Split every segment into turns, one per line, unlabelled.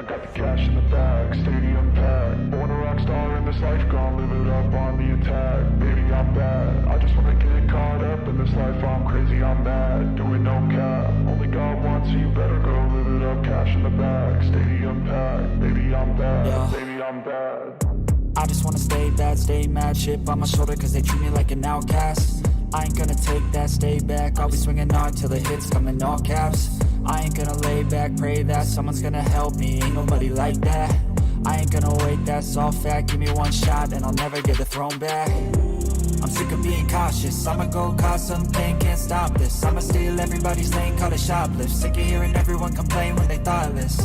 I got the cash in the bag, stadium packed. Born a rock star in this life, gon' live it up on the attack. Baby, I'm bad. I just wanna get caught up in this life. I'm crazy, I'm mad. Doing no cap. Only God wants you, better go live it up. Cash in the bag, stadium packed. Baby, I'm bad.
Yeah.
Baby, I'm bad.
I just wanna stay bad, stay mad. Chip on my shoulder cause they treat me like an outcast. I ain't gonna take that, stay back. I'll be swinging hard till the hits come in all caps. I ain't gonna lay back, pray that someone's gonna help me. Ain't nobody like that. I ain't gonna wait, that's all fact. Give me one shot and I'll never get the throne back. I'm sick of being cautious. I'ma go cause something, can't stop this. I'ma steal everybody's lane, call it shoplift. Sick of hearing everyone complain when they thoughtless.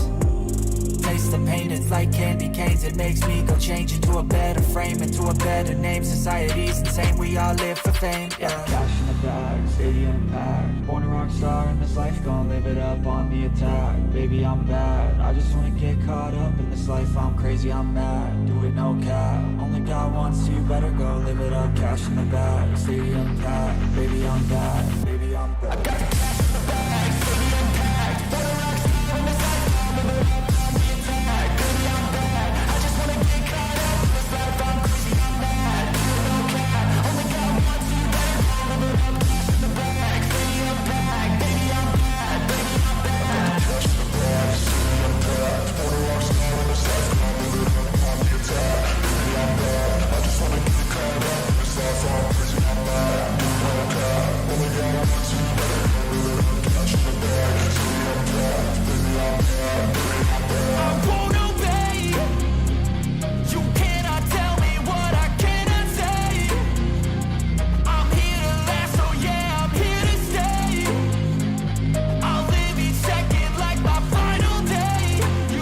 Taste the pain, it's like candy canes. It makes me go change into a better frame, into a better name. Society's insane, we all live for fame, yeah. Cash in the bag, stadium packed. Born a rock star in this life, gon' live it up on the attack. Baby, I'm bad, I just wanna get caught up in this life. I'm crazy, I'm mad, do it no cap. Only God wants you, better go live it up. Cash in the bag, stadium packed. Baby, I'm bad, baby, I'm bad. I got the cash in the bag, stadium packed. Born a rock star in this life, gon' live it up. I'm crazy, I'm mad, do it no cap. Only God wants you, better go live it up. Cash in the bag, stadium packed. Baby, I'm bad, baby, I'm bad. I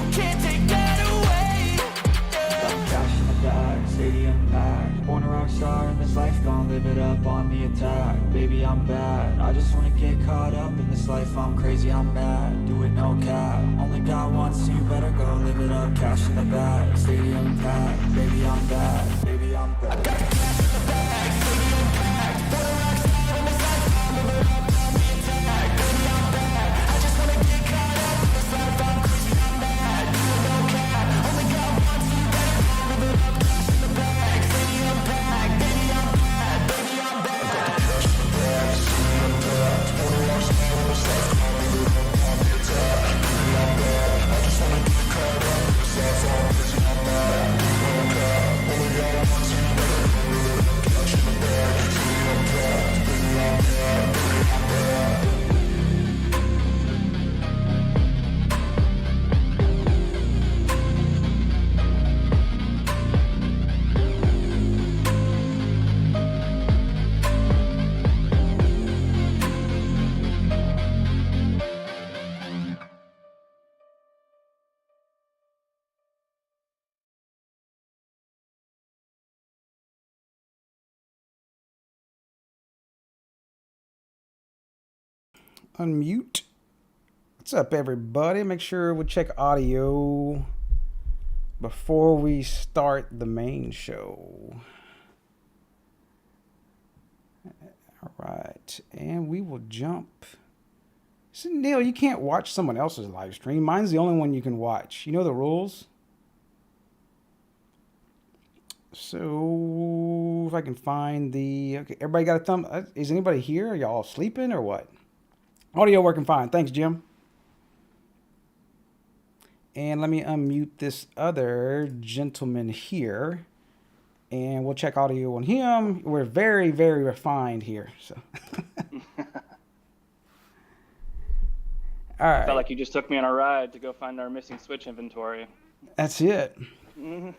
got the cash in the bag, stadium packed. Born a rock star in this life, gon' live it up on the attack. Baby, I'm bad, I just wanna get caught up in this life. I'm crazy, I'm mad, do it no cap. Only God wants you, better go live it up. Cash in the bag, stadium packed. Baby, I'm bad, baby, I'm bad. I got the cash in the bag, stadium packed. Born a rock star in this life.
Unmute. What's up, everybody? Make sure we check audio before we start the main show. All right, and we will jump. So, Neil, you can't watch someone else's live stream. Mine's the only one you can watch. You know the rules? So, if I can find the... Okay, everybody got a thumb... Is anybody here? Are y'all sleeping or what? Audio working fine. Thanks, Jim. And let me unmute this other gentleman here. And we'll check audio on him. We're very, very refined here. So. All right.
I felt like you just took me on a ride to go find our missing Switch inventory.
That's it. Mm-hmm.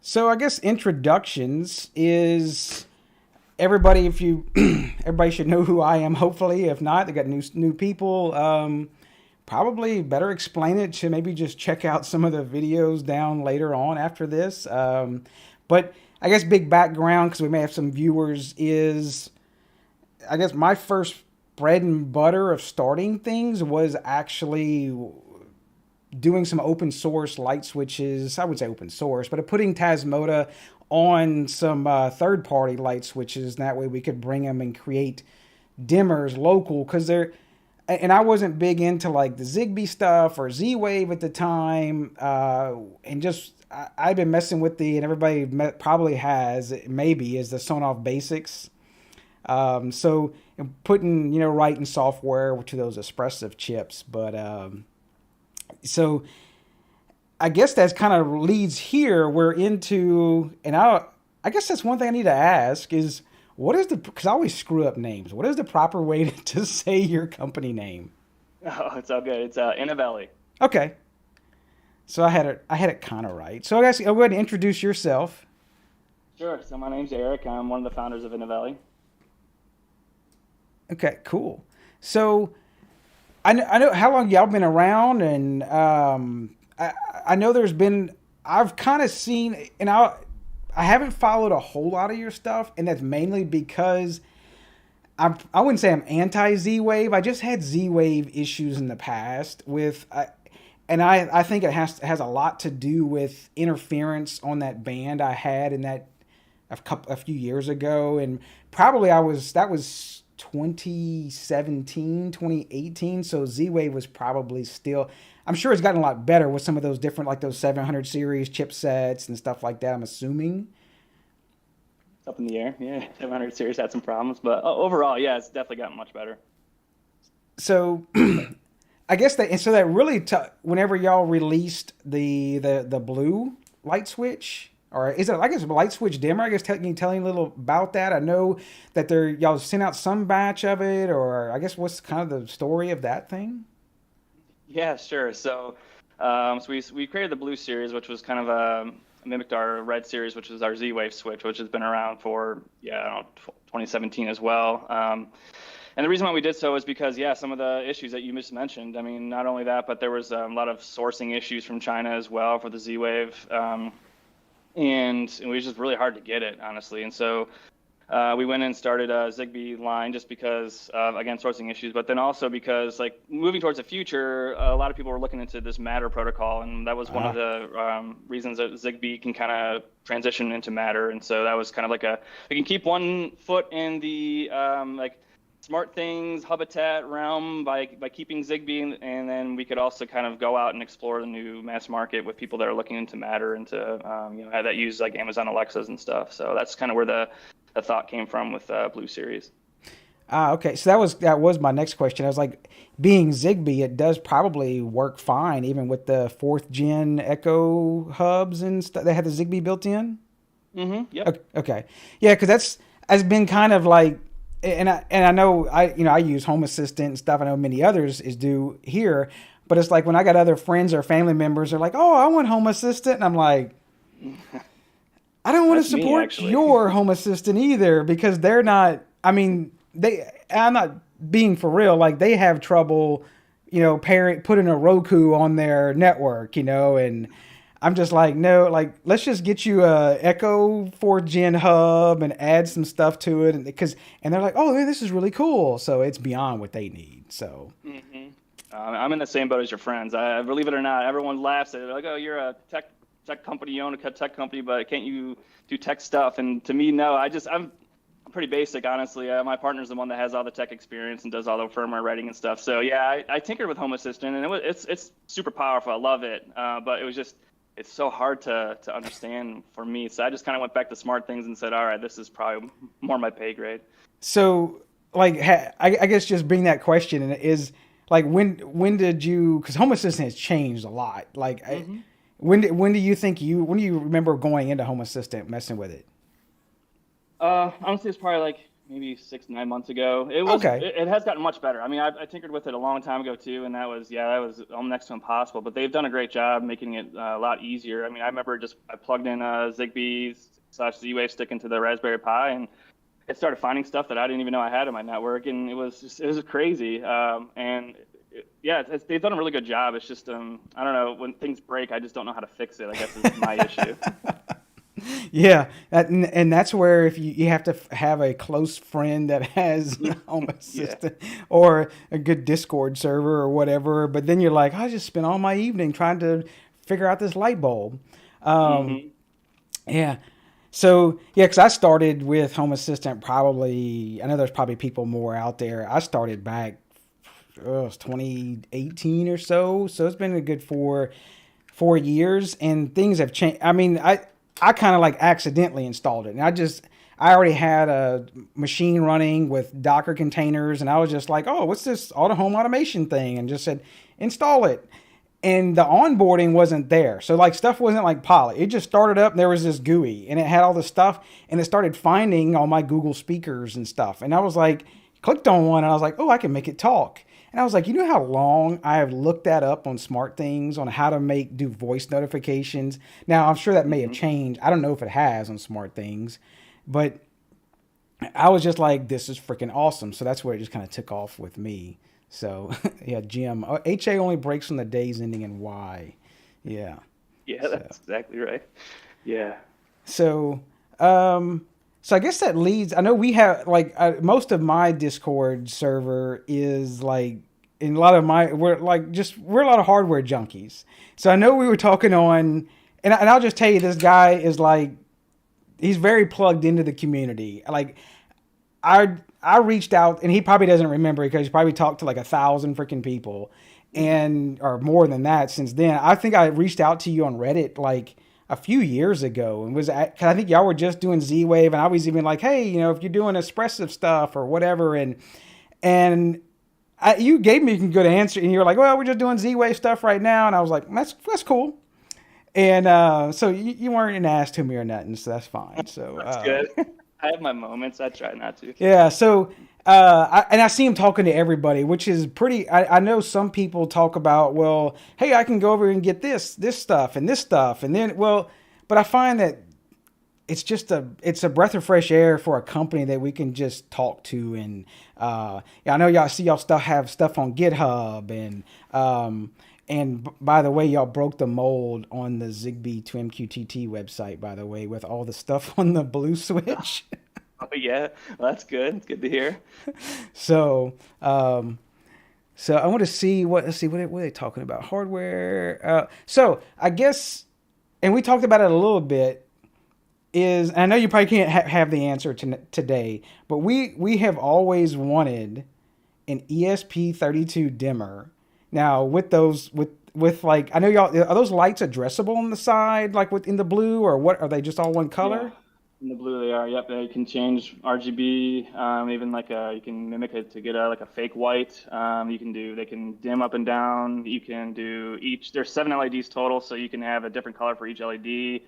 So I guess introductions is... Everybody, everybody should know who I am. Hopefully, if not, they got new people. Probably better explain it to maybe just check out some of the videos down later on after this. But I guess big background, because we may have some viewers, is I guess my first bread and butter of starting things was actually doing some open source light switches. I would say open source, but putting Tasmota on some third-party light switches. And that way we could bring them and create dimmers local, because they're and I wasn't big into like the Zigbee stuff or Z-Wave at the time, and just I've been messing with and everybody probably has, maybe, is the Sonoff Basics. So putting, writing software to those expressive chips, but so I guess that's kind of leads here. We're into, and I guess that's one thing I need to ask is, what is because I always screw up names. What is the proper way to say your company name?
Oh, it's all good. It's Inovelli.
Okay. So I had it kind of right. So I guess I'll go ahead and introduce yourself.
Sure. So my name's Eric. I'm one of the founders of Inovelli.
Okay, cool. So I know how long y'all been around, and I know I've kind of seen, and I haven't followed a whole lot of your stuff, and that's mainly because I wouldn't say I'm anti Z-Wave. I just had Z-Wave issues in the past and I think it has a lot to do with interference on that band I had in that a few years ago, and probably that was 2017, 2018. So Z-Wave was probably still. I'm sure it's gotten a lot better with some of those different, like those 700 series chipsets and stuff like that, I'm assuming.
Up in the air. Yeah, 700 series had some problems, but overall, yeah, it's definitely gotten much better.
So I guess that really, whenever y'all released the blue light switch, or is it, I guess, a light switch dimmer? I guess can you tell me a little about that? I know that y'all sent out some batch of it, or I guess what's kind of the story of that thing?
Yeah, sure. So, we created the blue series, which was kind of mimicked our red series, which is our Z-Wave switch, which has been around for 2017 as well. And the reason why we did so is because, some of the issues that you just mentioned. I mean, not only that, but there was a lot of sourcing issues from China as well for the Z-Wave, and it was just really hard to get it, honestly. And so we went and started a Zigbee line just because, again, sourcing issues, but then also because, like, moving towards the future, a lot of people were looking into this Matter protocol, and that was one of the reasons that Zigbee can kind of transition into Matter. And so that was kind of like we can keep one foot in the smart things habitat realm by keeping Zigbee, and then we could also kind of go out and explore the new mass market with people that are looking into Matter and to have that use like Amazon Alexas and stuff. So that's kind of where the thought came from with Blue Series.
Okay. So that was my next question. I was like, being Zigbee, it does probably work fine, even with the 4th gen Echo hubs and stuff. They have the Zigbee built in.
Mm-hmm. Yep.
Okay. Yeah, because has been kind of like, and I know I use Home Assistant and stuff. I know many others do here, but it's like when I got other friends or family members, they're like, "Oh, I want Home Assistant," and I'm like, I don't want to support your Home Assistant either, because they're not. I mean, I'm not being for real. Like, they have trouble, putting a Roku on their network, and I'm just like, no, like, let's just get you a Echo 4th gen hub and add some stuff to it, and they're like, oh, man, this is really cool. So it's beyond what they need. So.
Mm-hmm. I'm in the same boat as your friends. Believe it or not, everyone laughs at it. They're like, oh, you're a tech company, you own a tech company, but can't you do tech stuff? And to me, no. I'm pretty basic, honestly. My partner's the one that has all the tech experience and does all the firmware writing and stuff. So yeah, I tinkered with Home Assistant, and it's super powerful. I love it, but it's so hard to understand for me. So I just kind of went back to smart things and said, all right, this is probably more my pay grade.
So, like, I guess just bring that question is like, when did you? Because Home Assistant has changed a lot. Like. Mm-hmm. When do you remember going into Home Assistant, messing with it?
Honestly, it's probably like maybe 6-9 months ago. It was okay. It has gotten much better. I mean, I tinkered with it a long time ago too, and that was next to impossible. But they've done a great job making it a lot easier. I mean, I remember I plugged in a Zigbee/Z-Wave stick into the Raspberry Pi, and it started finding stuff that I didn't even know I had in my network, and it was crazy. They've done a really good job. It's just, I don't know, when things break, I just don't know how to fix it, I guess is my issue.
Yeah, and that's where if you have to have a close friend that has Home Assistant or a good Discord server or whatever, but then you're like, I just spent all my evening trying to figure out this light bulb. Yeah. So, because I started with Home Assistant I know there's probably people more out there. I started back it's 2018 or so. So it's been a good 4 years, and things have changed. I mean, I kind of like accidentally installed it, and I already had a machine running with Docker containers, and I was just like, oh, what's this home automation thing? And just said, install it. And the onboarding wasn't there. So like stuff wasn't like poly. It just started up and there was this GUI and it had all this stuff and it started finding all my Google speakers and stuff. And I was like, clicked on one and I was like, oh, I can make it talk. And I was like, you know how long I have looked that up on SmartThings on how to do voice notifications. Now I'm sure that may have changed. I don't know if it has on SmartThings, but I was just like, this is freaking awesome. So that's where it just kind of took off with me. So yeah, Jim, HA only breaks on the days ending in Y. Yeah.
Yeah, that's exactly right. Yeah.
So, so I guess that leads, I know we have like, most of my Discord server is like, in a lot of we're a lot of hardware junkies. So I know we were talking on, and I'll just tell you, this guy is like, he's very plugged into the community. Like I reached out, and he probably doesn't remember because he's probably talked to like 1,000 freaking people, or more than that since then. I think I reached out to you on Reddit like a few years ago, and cause I think y'all were just doing Z-Wave, and I was even like, hey, if you're doing expressive stuff or whatever, and you gave me a good answer, and you were like, well, we're just doing Z-Wave stuff right now, and I was like, that's cool. And so you weren't an ass to me or nothing, so that's fine. So
that's good. I have my moments. I try not to.
Yeah. So, I see him talking to everybody, which is pretty. I know some people talk about, well, hey, I can go over and get this stuff, and then, but I find that it's a breath of fresh air for a company that we can just talk to, and I know y'all see y'all have stuff on GitHub, and by the way, y'all broke the mold on the Zigbee to MQTT website, by the way, with all the stuff on the blue switch.
Oh yeah, well, that's good. It's good to hear.
So I want to see what are they talking about? Hardware. So I guess, and we talked about it a little bit. I know you probably can't have the answer today, but we have always wanted an ESP32 dimmer. Now with those with like, I know y'all, are those lights addressable on the side, like within the blue, or what? Are they just all one color?
Yeah. In the blue they are. Yep, they can change RGB. Even like you can mimic it to get like a fake white. They can dim up and down. You can do there's 7 LEDs total, so you can have a different color for each LED,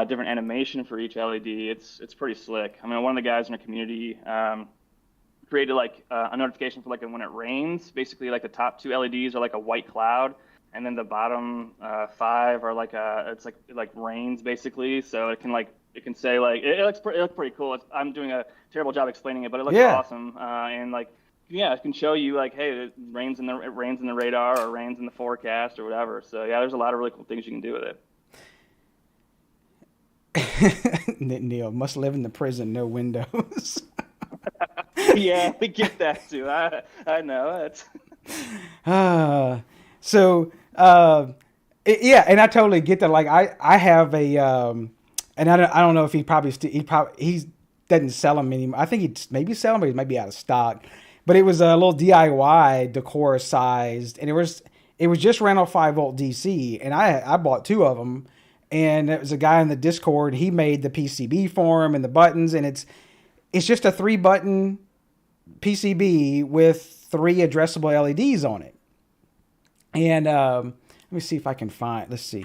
different animation for each LED. It's pretty slick. I mean, one of the guys in our community created like a notification for like when it rains. Basically, like the top 2 LEDs are like a white cloud, and then the bottom 5 are like it's like rains basically. So it can say like it looks pretty cool. I'm doing a terrible job explaining it, but it looks awesome. And like it can show you like, hey, it rains in the radar or rains in the forecast or whatever. So yeah, there's a lot of really cool things you can do with
it. Neil must live in the prison, no windows.
Yeah, we get that too. I know that's.
Yeah, and I totally get that. Like I have a and I don't know if he doesn't sell them anymore. I think he maybe sell them, but he might be out of stock. But it was a little DIY decor sized, and it was just ran off 5-volt DC, and I bought 2 of them, and it was a guy in the Discord. He made the PCB for him and the buttons, and it's just a 3-button PCB with 3 addressable LEDs on it. And let me see if I can find. Let's see.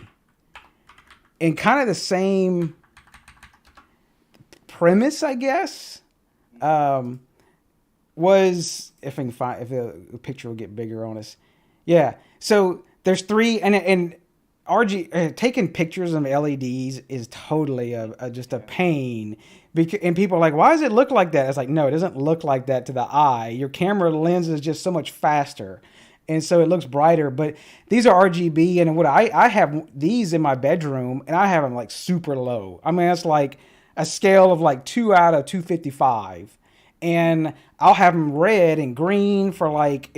And kind of the same premise, I guess, was, if I can find, if the picture will get bigger on us. Yeah. So there's 3, and taking pictures of LEDs is totally just a pain. And people are like, why does it look like that? It's like, no, it doesn't look like that to the eye. Your camera lens is just so much faster, and so it looks brighter. But these are RGB, and what I have these in my bedroom, and I have them like super low. I mean, it's like a scale of like 2 out of 255, and I'll have them red and green for like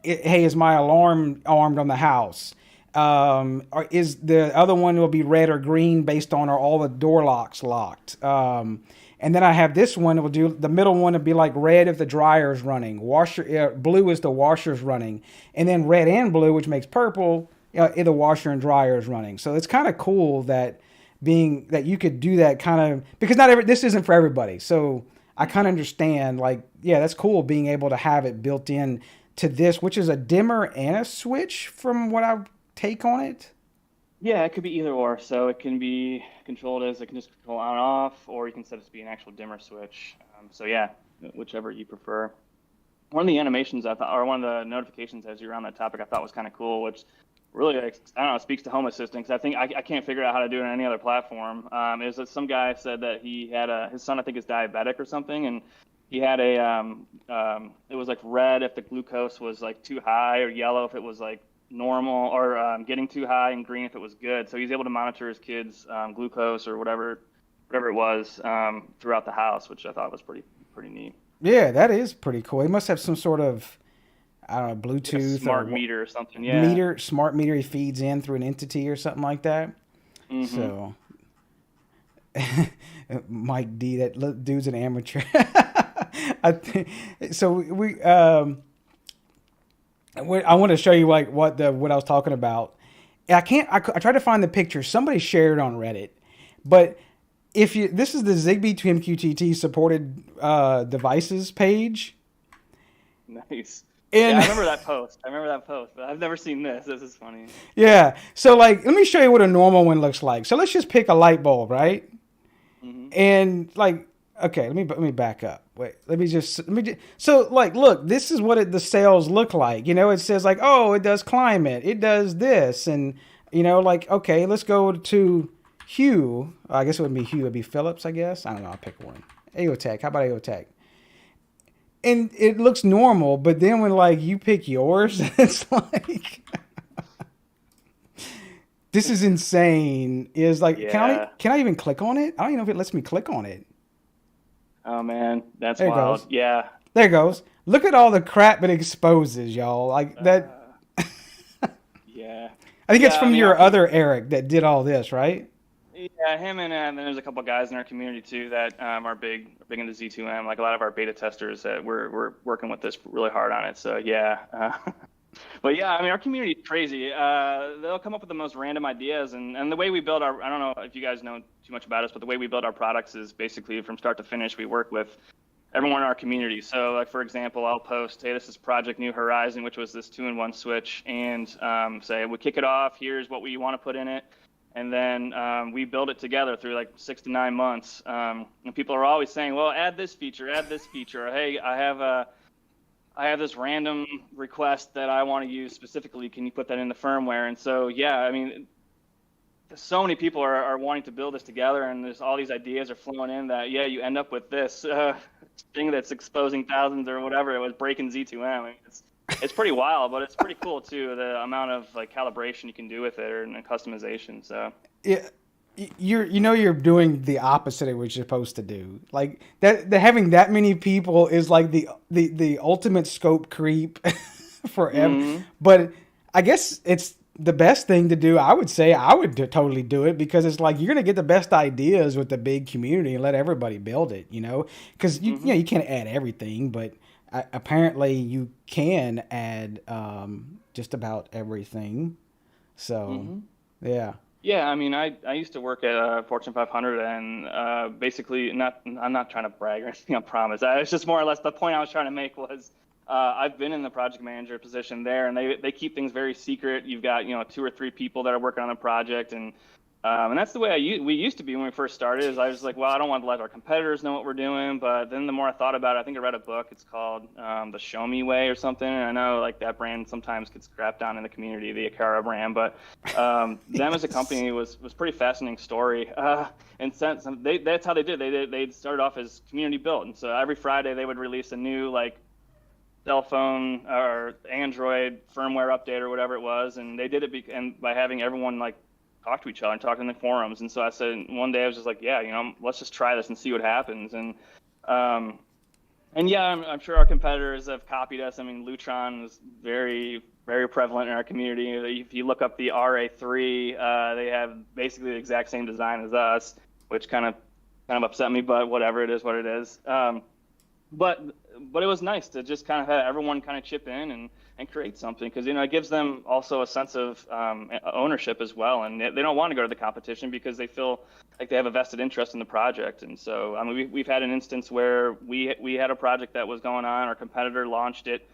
hey, is my alarm armed on the house? Or is the other one will be red or green based on are all the door locks locked? And then I have this one. It will do the middle one. Would be like red if the dryer is running. Blue is the washer's running, and then red and blue, which makes purple, if the washer and dryer is running. So it's kind of cool that you could do that kind of, because this isn't for everybody. So I kind of understand, like, yeah, that's cool being able to have it built in to this, which is a dimmer and a switch from what I take on it.
Yeah, it could be either or. So it can be controlled as, it can just control on and off, or you can set it to be an actual dimmer switch. So yeah, whichever you prefer. One of the animations I thought, or one of the notifications as you're on that topic, I thought was kind of cool, which really, I don't know, speaks to Home Assistant, because I think I can't figure out how to do it on any other platform. Is that some guy said that he had his son, I think, is diabetic or something, and he had it was like red if the glucose was like too high, or yellow if it was like normal, or getting too high, and green if it was good. So he's able to monitor his kids' glucose or whatever it was throughout the house, which I thought was pretty neat.
Yeah, that is pretty cool. He must have some sort of, I don't know, Bluetooth,
like smart meter or something. Yeah,
smart meter he feeds in through an entity or something like that. Mm-hmm. So Mike D, that dude's an amateur. I think so. I want to show you like what I was talking about. I tried to find the picture. Somebody shared it on Reddit, but this is the Zigbee to MQTT supported devices page.
Nice. And I remember that post. But I've never seen this. This is funny.
Yeah. So like, let me show you what a normal one looks like. So let's just pick a light bulb, right? Mm-hmm. And like, okay, let me back up. Wait, let me just. So like, look, this is what the cells look like. It says like, oh, it does climate, it does this, and like, okay, let's go to Hue. I guess it wouldn't be Hue, it'd be Philips, I guess. I don't know. I'll pick one. AOTech. How about AOTech? And it looks normal, but then when like you pick yours, it's like, this is insane. Is like, yeah. Can I even click on it? I don't even know if it lets me click on it.
Oh man, that's wild. Yeah.
There it goes. Look at all the crap it exposes, y'all. Like that.
Yeah.
I think it's from your other Eric that did all this, right?
Yeah, him and then there's a couple of guys in our community too that are big into Z2M. Like a lot of our beta testers that we're working with this really hard on it. So yeah. But yeah, I mean, our community is crazy. They'll come up with the most random ideas, and the way we build I don't know if you guys know too much about us, but the way we build our products is basically from start to finish. We work with everyone in our community. So like, for example, I'll post, hey, this is Project New Horizon, which was this 2-in-1 switch, and say, we kick it off, here's what we want to put in it. And then we build it together through like 6 to 9 months. And people are always saying, well, add this feature, or hey, I have this random request that I want to use specifically. Can you put that in the firmware? And so, yeah, I mean, so many people are wanting to build this together, and there's all these ideas are flowing in that, yeah, you end up with this thing that's exposing thousands or whatever. It was breaking Z2M. I mean, it's pretty wild, but it's pretty cool too, the amount of like calibration you can do with it and customization. So
yeah. You're doing the opposite of what you're supposed to do. Like that, having that many people is like the ultimate scope creep forever. Mm-hmm. But I guess it's the best thing to do. I would say I would totally do it, because it's like you're gonna get the best ideas with the big community and let everybody build it. Because you can't add everything, but apparently you can add just about everything. So yeah.
Yeah, I mean, I used to work at Fortune 500, and basically, I'm not trying to brag or anything, I promise. It's just more or less the point I was trying to make was I've been in the project manager position there, and they keep things very secret. You've got 2 or 3 people that are working on the project, and that's the way we used to be when we first started. Is I was like, well, I don't want to let our competitors know what we're doing. But then the more I thought about it, I think I read a book. It's called The Show Me Way or something. And I know like that brand sometimes gets scrapped on in the community, the Akara brand. But them as a company was pretty fascinating story. And since that's how they did. They started off as community built, and so every Friday they would release a new like cell phone or Android firmware update or whatever it was, and they did it by having everyone like talk to each other and talk in the forums. And so I said one day I was just like, yeah, let's just try this and see what happens. And yeah, I'm sure our competitors have copied us. I mean, Lutron is very, very prevalent in our community. If you look up the RA3, they have basically the exact same design as us, which kind of kind of upset me, but whatever, it is what it is. But it was nice to just kind of have everyone kind of chip in and create something, because it gives them also a sense of ownership as well, and they don't want to go to the competition because they feel like they have a vested interest in the project. And so I mean, we've had an instance where we had a project that was going on, our competitor launched it,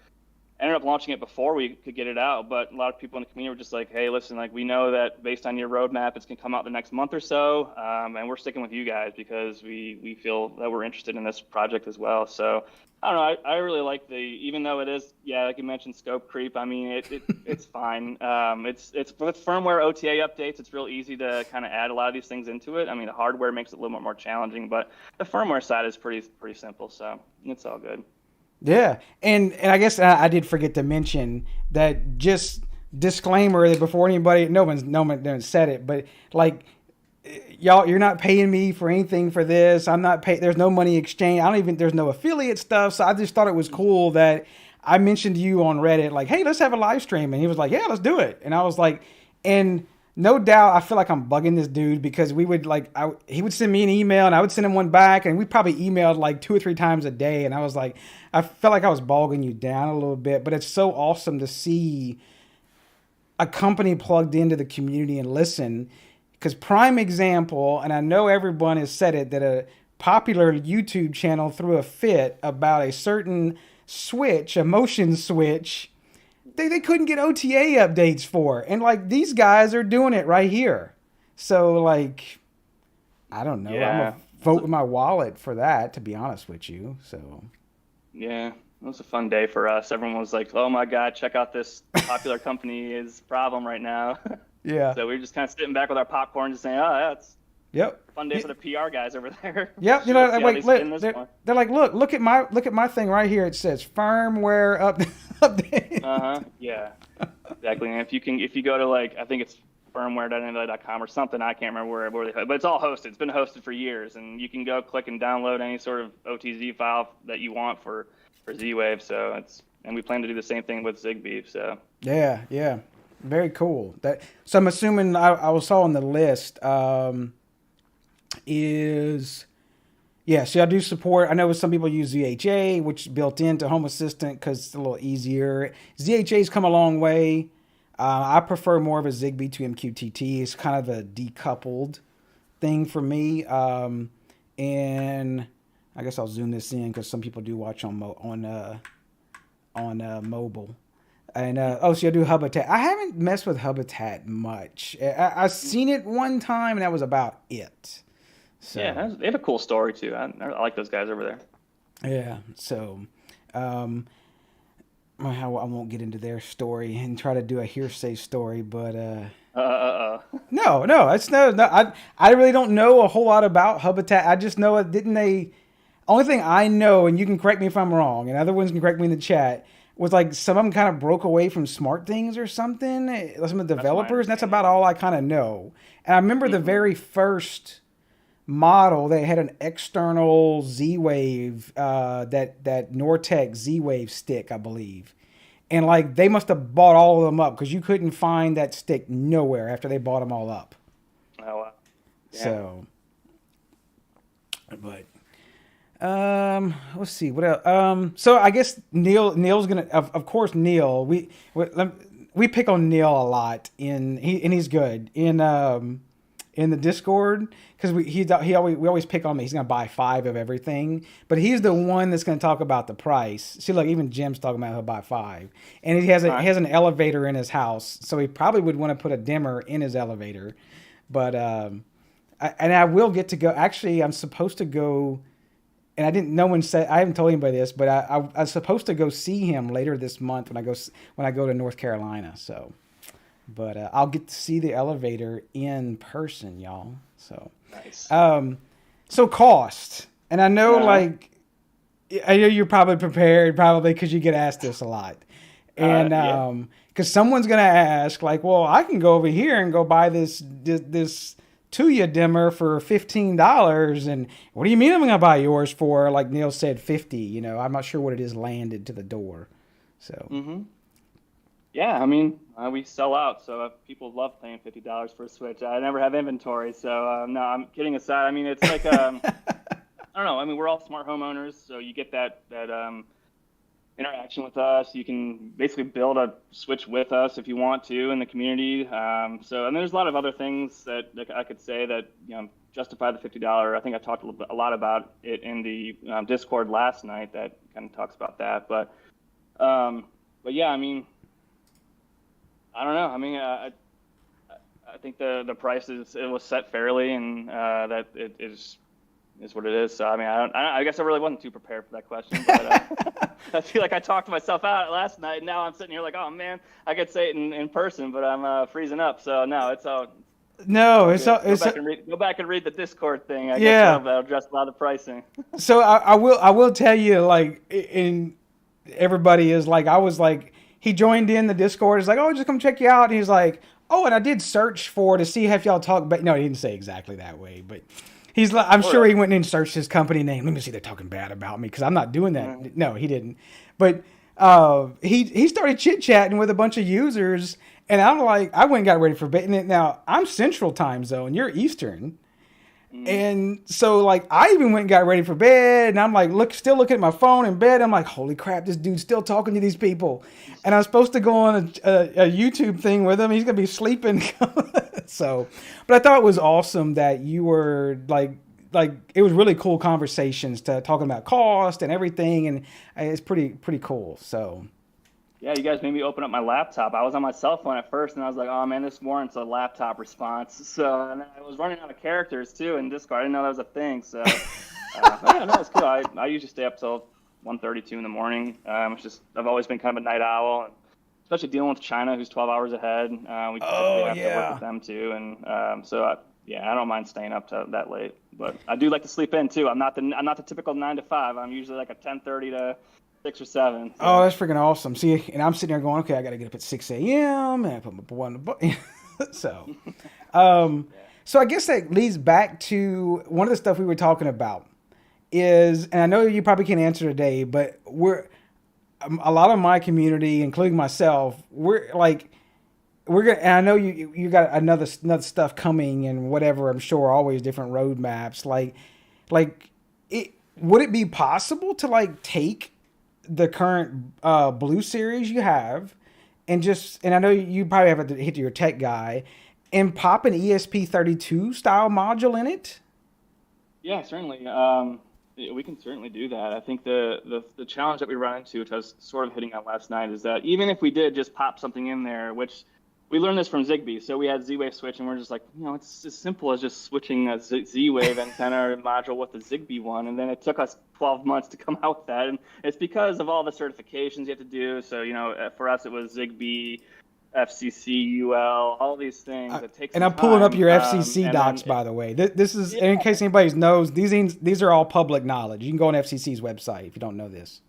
ended up launching it before we could get it out, but a lot of people in the community were just like, hey, listen, like, we know that based on your roadmap, it's going to come out the next month or so, and we're sticking with you guys because we feel that we're interested in this project as well. So I don't know, I really like even though it is, yeah, like you mentioned, scope creep, I mean, it's fine. It's with firmware OTA updates, it's real easy to kind of add a lot of these things into it. I mean, the hardware makes it a little bit more challenging, but the firmware side is pretty simple, so it's all good.
Yeah, and I guess I did forget to mention that, just disclaimer, that before no one said it, but like, y'all, you're not paying me for anything for this. I'm not paying. There's no money exchange. There's no affiliate stuff. So I just thought it was cool that I mentioned to you on Reddit, like, hey, let's have a live stream, and he was like, yeah, let's do it, and I was like, and no doubt, I feel like I'm bugging this dude, because we would he would send me an email and I would send him one back, and we probably emailed like 2 or 3 times a day. And I was like, I felt like I was bogging you down a little bit, but it's so awesome to see a company plugged into the community and listen. Because prime example, and I know everyone has said it, that a popular YouTube channel threw a fit about a certain switch, a motion switch, they couldn't get OTA updates for. And like, these guys are doing it right here. So like, I don't know.
Yeah.
I'm going to vote with my wallet for that, to be honest with you. So
yeah, it was a fun day for us. Everyone was like, oh my God, check out this popular company is problem right now.
Yeah.
So we were just kind of sitting back with our popcorn, just saying, oh, that's
yep.
fun day for the PR guys over there.
Yep. You know, like, they're like, look at my thing right here. It says firmware update.
Yeah, exactly. And if you go to, like, I think it's firmware.inovelli.com or something, I can't remember where they, but it's all hosted. It's been hosted for years, and you can go click and download any sort of OTZ file that you want for Z-Wave. So and we plan to do the same thing with Zigbee. So
yeah. Very cool. So I'm assuming I saw on the list so I do support. I know some people use ZHA, which is built into Home Assistant because it's a little easier. ZHA's come a long way. I prefer more of a Zigbee to MQTT. It's kind of a decoupled thing for me. And I guess I'll zoom this in because some people do watch on mobile. And so I do Hubitat. I haven't messed with Hubitat much. I've seen it one time, and that was about it. So,
yeah, they have a cool story too. I like those guys over there.
Yeah. So, I won't get into their story and try to do a hearsay story, but no, it's no. I really don't know a whole lot about Hubitat. I just know it. Didn't they? Only thing I know, and you can correct me if I'm wrong, and other ones can correct me in the chat, was like some of them kind of broke away from SmartThings or something, some of the developers, and that's about all I kind of know. And I remember the very first model, they had an external Z-Wave, that Nortec Z-Wave stick, I believe. And like, they must have bought all of them up, because you couldn't find that stick nowhere after they bought them all up.
Oh, wow. Yeah.
So, but... let's see what else. So I guess Neil's gonna, of course, Neil, we pick on Neil a lot and he's good in the Discord, because we always pick on him. He's gonna buy 5 of everything, but he's the one that's gonna talk about the price. See, look, even Jim's talking about he'll buy 5, and he has an elevator in his house, so he probably would want to put a dimmer in his elevator. But I will get to go. Actually, I'm supposed to go. And I haven't told anybody this, but I was supposed to go see him later this month when I go to North Carolina. So, but I'll get to see the elevator in person, y'all. So
nice.
So cost, and I know I know you're probably prepared, because you get asked this a lot, and because someone's gonna ask, like, well, I can go over here and go buy this Tuya dimmer for $15, and what do you mean I'm gonna buy yours for, like Neil said, $50? I'm not sure what it is landed to the door. So
Yeah, I mean, we sell out, so people love paying $50 for a Switch. I never have inventory, so no, I'm kidding aside. I mean, it's like I don't know. I mean, we're all smart homeowners, so you get that interaction with us. You can basically build a Switch with us if you want to in the community. So, and there's a lot of other things that I could say that justify the $50. I think I talked a lot about it in the Discord last night. That kind of talks about that, but yeah, I mean, I don't know. I mean, I think the price it was set fairly, and that it is what it is. So I mean, I guess I really wasn't too prepared for that question, but I feel like I talked myself out last night. And now I'm sitting here like, oh man, I could say it in person, but I'm freezing up. So no, it's all.
No,
Go back and read the Discord thing. I
yeah.
guess that'll address a lot of the pricing.
So I will tell you, like, in everybody is like, I was like, he joined in the Discord. He's like, oh, just come check you out. And he's like, oh, and I did search to see if y'all talk about. No, he didn't say exactly that way, but he's like, I'm sure he went in and searched his company name. Let me see, they're talking bad about me because I'm not doing that. Mm-hmm. No, he didn't. But he started chit chatting with a bunch of users, and I'm like, I went and got ready for bed. Now I'm Central Time Zone, you're Eastern. And so, like, I even went and got ready for bed, and I'm like, still looking at my phone in bed. I'm like, holy crap, this dude's still talking to these people. And I was supposed to go on a YouTube thing with him. He's gonna be sleeping. So, but I thought it was awesome that you were like it was really cool conversations talking about cost and everything, and it's pretty cool. So.
Yeah, you guys made me open up my laptop. I was on my cell phone at first, and I was like, oh, man, this warrants a laptop response. So and I was running out of characters, too, in Discord. I didn't know that was a thing. So, yeah, no, it's cool. I usually stay up till 1:32 in the morning. I've always been kind of a night owl, and especially dealing with China, who's 12 hours ahead. We have to work with them, too. And I don't mind staying up to that late. But I do like to sleep in, too. I'm not the typical 9 to 5. I'm usually like a 10:30 to 6 or 7. So.
Oh, that's freaking awesome. See, and I'm sitting there going, okay, I got to get up at 6 a.m. and I put my boy on the book. So, so I guess that leads back to one of the stuff we were talking about is, and I know you probably can't answer today, but a lot of my community, including myself, we're gonna, and I know you got another stuff coming and whatever, I'm sure always different roadmaps. Would it be possible to like take the current Blue Series you have and I know you probably have to hit to your tech guy and pop an ESP32 style module in it?
Yeah, certainly. We can certainly do that. I think the challenge that we run into, which I was sort of hitting on last night, is that even if we did just pop something in there, which we learned this from Zigbee. So we had Z-Wave switch, and we're just like, it's as simple as just switching a Z-Wave antenna module with the Zigbee one. And then it took us 12 months to come out with that. And it's because of all the certifications you have to do. So, for us, it was Zigbee, FCC, UL, all these things. It takes
and I'm pulling up your FCC docs, by the way. This is, in case anybody knows, these are all public knowledge. You can go on FCC's website if you don't know this.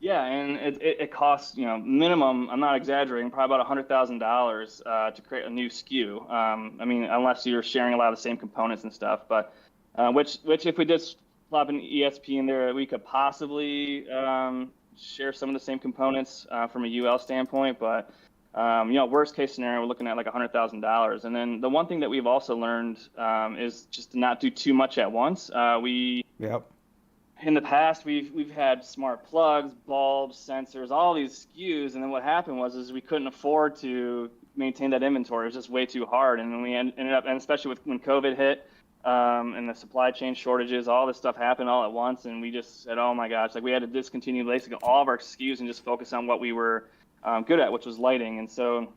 Yeah, and it costs, minimum, I'm not exaggerating, probably about $100,000 to create a new SKU. I mean, unless you're sharing a lot of the same components and stuff, but which if we did plop an ESP in there, we could possibly share some of the same components from a UL standpoint, but worst case scenario, we're looking at like $100,000. And then the one thing that we've also learned is just to not do too much at once. In the past, we've had smart plugs, bulbs, sensors, all these SKUs, and then what happened was we couldn't afford to maintain that inventory. It was just way too hard, and then we ended up, and especially when COVID hit and the supply chain shortages, all this stuff happened all at once, and we just said, oh my gosh, like we had to discontinue basically all of our SKUs and just focus on what we were good at, which was lighting. And so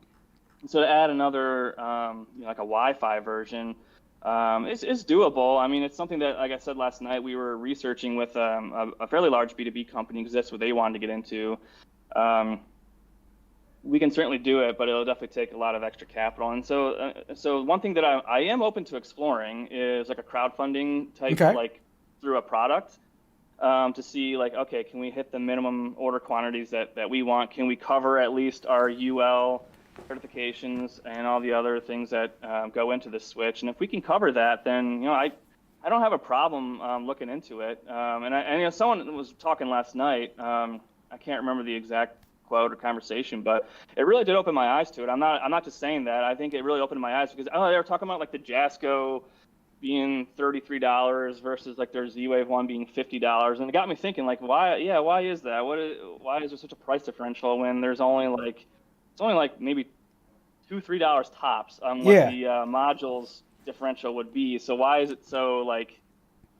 to add another like a Wi-Fi version. It's doable. I mean, it's something that, like I said last night, we were researching with a fairly large B2B company because that's what they wanted to get into. We can certainly do it, but it'll definitely take a lot of extra capital. And so one thing that I am open to exploring is like a crowdfunding type, like through a product to see like, okay, can we hit the minimum order quantities that we want? Can we cover at least our UL certifications and all the other things that go into the switch? And if we can cover that, then I don't have a problem looking into it. And someone was talking last night. I can't remember the exact quote or conversation, but it really did open my eyes to it. I'm not just saying that. I think it really opened my eyes because they were talking about like the Jasco being $33 versus like their Z-Wave one being $50, and it got me thinking like why is that? Why is there such a price differential when there's only like maybe $2-3 tops on what
Yeah.
the modules differential would be. So why is it so like?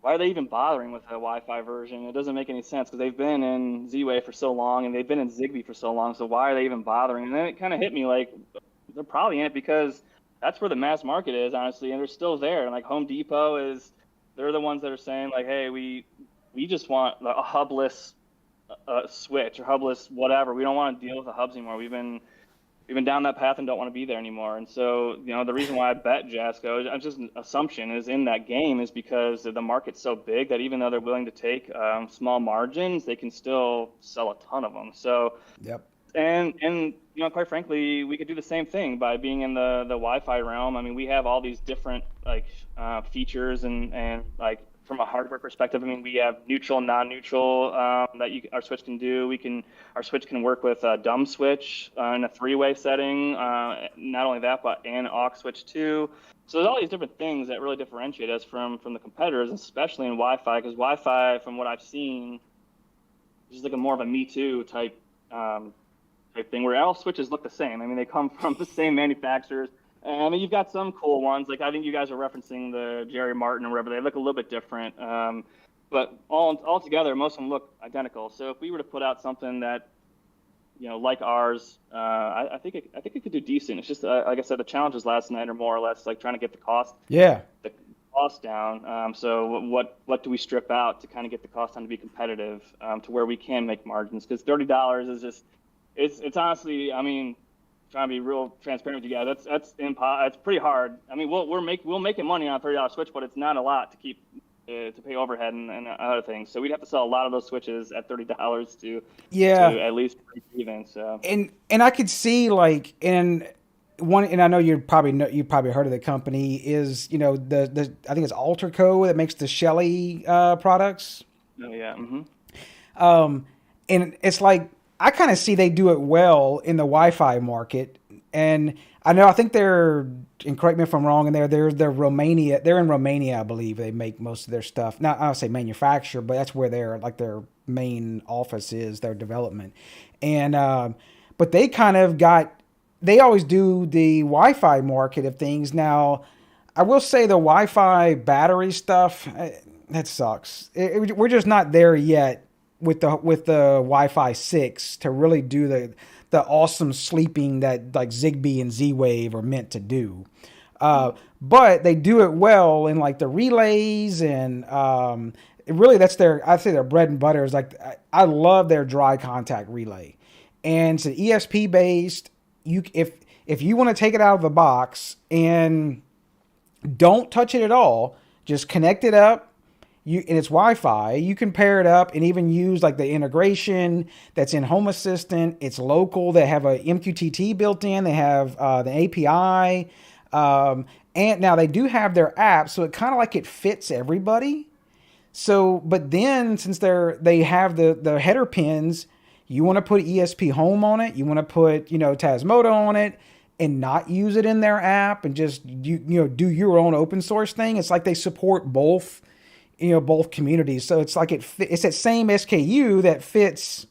Why are they even bothering with a Wi-Fi version? It doesn't make any sense because they've been in Z-Wave for so long and they've been in Zigbee for so long. So why are they even bothering? And then it kind of hit me like they're probably in it because that's where the mass market is, honestly, and they're still there. And like Home Depot they're the ones that are saying like, hey, we just want a hubless switch or hubless whatever. We don't want to deal with the hubs anymore. We've been down that path and don't want to be there anymore. And so, the reason why I bet Jasco, it's just an assumption, is in that game is because the market's so big that even though they're willing to take small margins, they can still sell a ton of them. So,
Yep.
and quite frankly, we could do the same thing by being in the Wi-Fi realm. I mean, we have all these different like features and like from a hardware perspective, I mean, we have neutral, non-neutral that our switch can do. Our switch can work with a dumb switch in a three-way setting. Not only that, but an aux switch too. So there's all these different things that really differentiate us from the competitors, especially in Wi-Fi, because Wi-Fi, from what I've seen, is like more of a Me Too type thing where all switches look the same. I mean, they come from the same manufacturers. I mean, you've got some cool ones. Like I think you guys are referencing the Jerry Martin or whatever. They look a little bit different, but all together, most of them look identical. So if we were to put out something that, like ours, I think it could do decent. It's just like I said, the challenges last night are more or less like trying to get the cost down. So what do we strip out to kind of get the cost down to be competitive to where we can make margins? Because $30 is just it's honestly, I mean, trying to be real transparent with you guys, it's pretty hard. I mean, we'll make money on a $30 switch, but it's not a lot to keep to pay overhead and other things. So we'd have to sell a lot of those switches at $30 to at least break even. So
and I could see like and I know you probably heard of the company is the I think it's Alterco that makes the Shelly products.
Oh yeah. Mm-hmm.
And it's like I kind of see they do it well in the Wi-Fi market, and I think they're, and correct me if I'm wrong, they're Romania. They're in Romania, I believe. They make most of their stuff. Not I don't say manufacture, but that's where their main office is, their development. And but they kind of they always do the Wi-Fi market of things. Now, I will say the Wi-Fi battery stuff that sucks. We're just not there yet with the Wi-Fi 6 to really do the awesome sleeping that like Zigbee and Z-Wave are meant to do. But they do it well in like the relays and really I'd say their bread and butter is like I love their dry contact relay. And it's an ESP based. If you want to take it out of the box and don't touch it at all, just connect it up. And it's Wi-Fi. You can pair it up and even use like the integration that's in Home Assistant. It's local. They have a MQTT built in. They have the API, and now they do have their app, so it kind of like it fits everybody. So, but then since they have the header pins, you want to put ESP Home on it. You want to put Tasmodo on it, and not use it in their app, and just do your own open source thing. It's like they support both communities. So it's like it's that same SKU that fits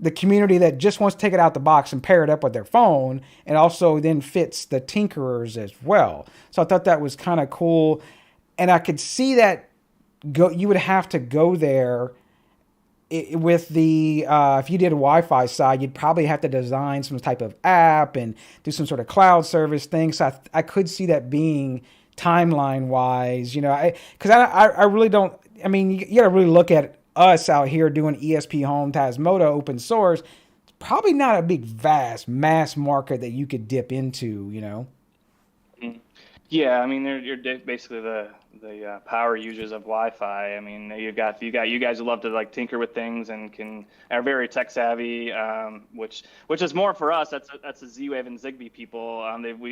the community that just wants to take it out the box and pair it up with their phone, and also then fits the tinkerers as well. So I thought that was kind of cool, and I could see that you would have to go there with the if you did a Wi-Fi side, you'd probably have to design some type of app and do some sort of cloud service thing. So I could see that being timeline wise, because I really don't. I mean, you got to really look at us out here doing ESP Home Tasmodo open source. It's probably not a big, vast mass market that you could dip into.
Yeah, I mean, you're basically the power users of Wi-Fi. I mean, you guys who love to like tinker with things and are very tech savvy, which is more for us. That's the Z-Wave and Zigbee people.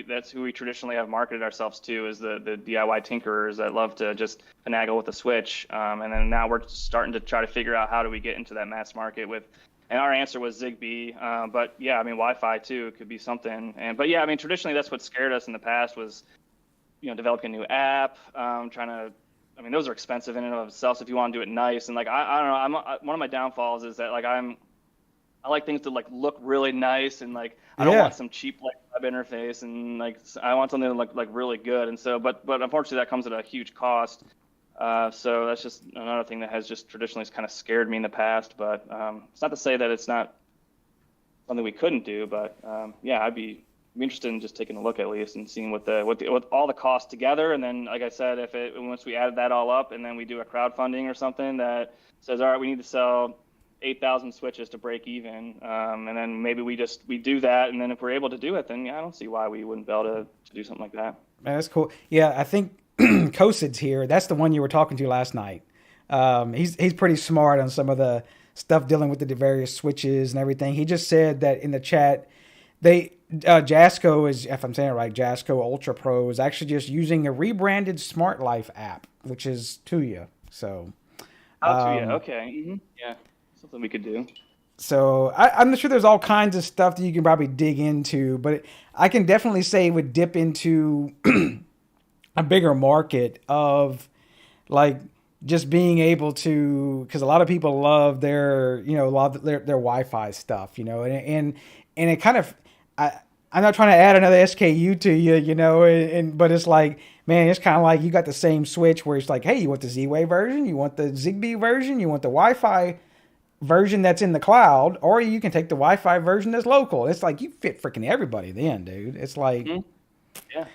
That's who we traditionally have marketed ourselves to, is the DIY tinkerers that love to just finagle with the switch. And then now we're starting to try to figure out how do we get into that mass market with And our answer was Zigbee. But yeah, I mean, Wi-Fi too could be something. But yeah, I mean, traditionally that's what scared us in the past was, developing a new app, trying to. I mean, those are expensive in and of themselves if you want to do it nice. And like, I don't know, one of my downfalls is that like I like things to like look really nice, and like I don't want some cheap like web interface, and like I want something like really good. And so, but unfortunately that comes at a huge cost. So that's just another thing that has just traditionally kind of scared me in the past. But it's not to say that it's not something we couldn't do. But yeah, I'd be interested in just taking a look at least and seeing what all the costs together. And then, like I said, once we added that all up, and then we do a crowdfunding or something that says, all right, we need to sell 8,000 switches to break even, and then maybe we do that, and then if we're able to do it, then yeah, I don't see why we wouldn't be able to do something like that.
Man, that's cool. Yeah, I think Kosid's here. That's the one you were talking to last night. He's pretty smart on some of the stuff dealing with the various switches and everything. He just said that in the chat, Jasco is, if I'm saying it right, Jasco Ultra Pro is actually just using a rebranded Smart Life app, which is Tuya. So,
Tuya, okay, yeah. Something we could do.
So I'm not sure there's all kinds of stuff that you can probably dig into, but I can definitely say it would dip into a bigger market of like just being able to, because a lot of people love their, a lot of their Wi-Fi stuff, and it kind of, I'm not trying to add another SKU to you, but it's like, man, it's kind of like you got the same switch where it's like, hey, you want the Z-Wave version, you want the Zigbee version, you want the Wi-Fi version that's in the cloud, or you can take the Wi-Fi version that's local. It's like you fit freaking everybody then, dude. It's like,
yeah.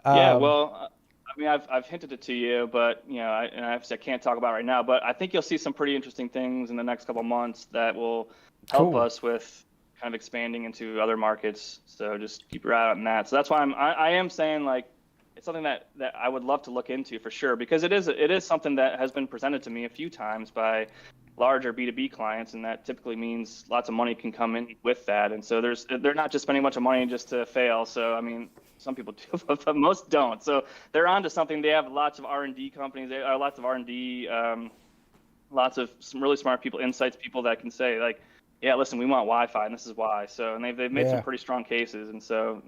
Well, I mean, I've hinted it to you, but I can't talk about it right now. But I think you'll see some pretty interesting things in the next couple months that will help us with kind of expanding into other markets. So just keep your eye out on that. So that's why I am saying like it's something that I would love to look into for sure, because it is something that has been presented to me a few times by larger B2B clients, and that typically means lots of money can come in with that. And so they're not just spending a bunch of money just to fail. So I mean, some people do, but most don't. So they're onto something. They have lots of R&D companies. They are lots of R&D, lots of some really smart people, insights people that can say like, yeah, listen, we want Wi-Fi, and this is why. So, and they've made some pretty strong cases, and so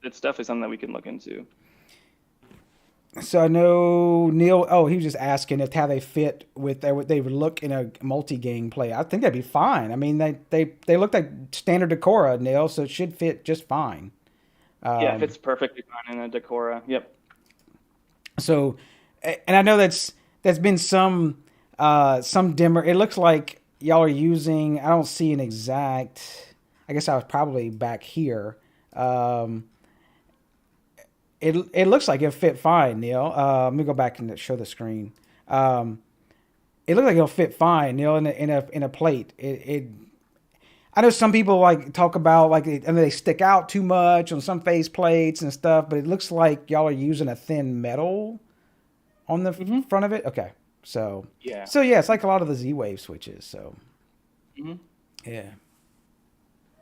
it's definitely something that we can look into.
So I know Neil. He was just asking if how they fit with they would look in a multi-game play. I think that'd be fine. I mean, they look like standard Decora, Neil, so it should fit just fine.
Yeah, it fits perfectly fine in a Decora. Yep.
So, and I know that's been some dimmer. It looks like y'all are using. I don't see an exact. I guess I was probably back here. It looks like it'll fit fine, Neil. Let me go back and show the screen. It looks like it'll fit fine, Neil, in a plate. I know some people like talk about like they stick out too much on some face plates and stuff, but it looks like y'all are using a thin metal on the front of it. Okay, so yeah, it's like a lot of the Z-Wave switches. So yeah.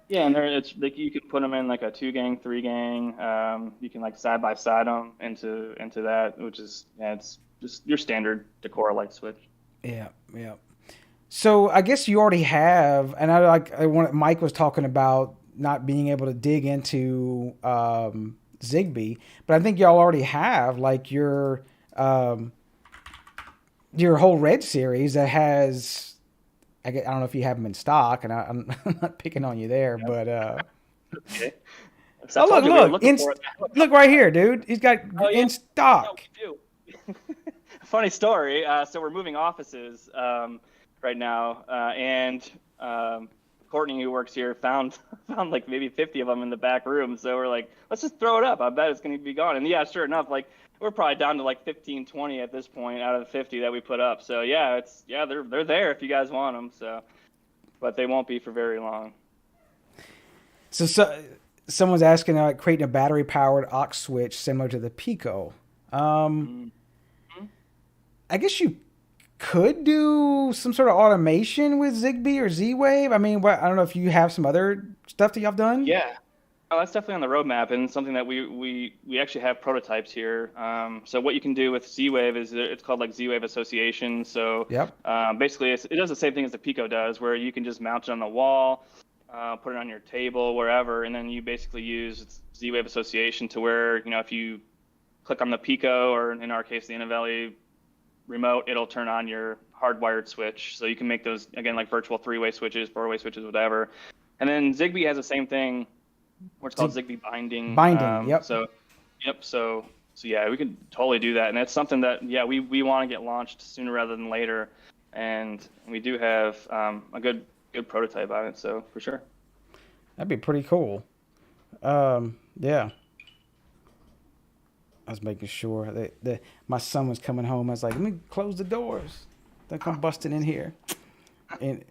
Yeah, and you can put them in like a 2-gang, 3-gang. You can like side by side them into that, which is it's just your standard Decora light switch. Yeah.
So I guess you already have, and Mike was talking about not being able to dig into Zigbee, but I think y'all already have like your whole Red series that has. I don't know if you have them in stock, and I'm not picking on you there, but
okay.
Look right here, dude. He's got in stock.
No, we do. Funny story. So we're moving offices right now, and Courtney, who works here, found like maybe 50 of them in the back room. So we're like, let's just throw it up. I bet it's going to be gone. And yeah, sure enough, like. We're probably down to like 15, 20 at this point out of the 50 that we put up. So yeah, they're there if you guys want them. So, but they won't be for very long.
So someone's asking about creating a battery powered aux switch similar to the Pico. I guess you could do some sort of automation with Zigbee or Z-Wave. I mean, I don't know if you have some other stuff that y'all done.
Yeah. Oh, that's definitely on the roadmap and something that we actually have prototypes here. So what you can do with Z-Wave is it's called like Z-Wave Association. So
Yep.
basically, it does the same thing as the Pico does, where you can just mount it on the wall, put it on your table, wherever, and then you basically use Z-Wave Association to where, if you click on the Pico, or in our case, the Inovelli remote, it'll turn on your hardwired switch. So you can make those, again, like virtual 3-way switches, 4-way switches, whatever. And then Zigbee has the same thing, what's called Zigbee binding.
Binding. Yep.
So yeah, we could totally do that, and that's something that we want to get launched sooner rather than later, and we do have a good prototype on it. So for sure,
That'd be pretty cool. Yeah. I was making sure that my son was coming home. I was like, let me close the doors. Don't come busting in here. And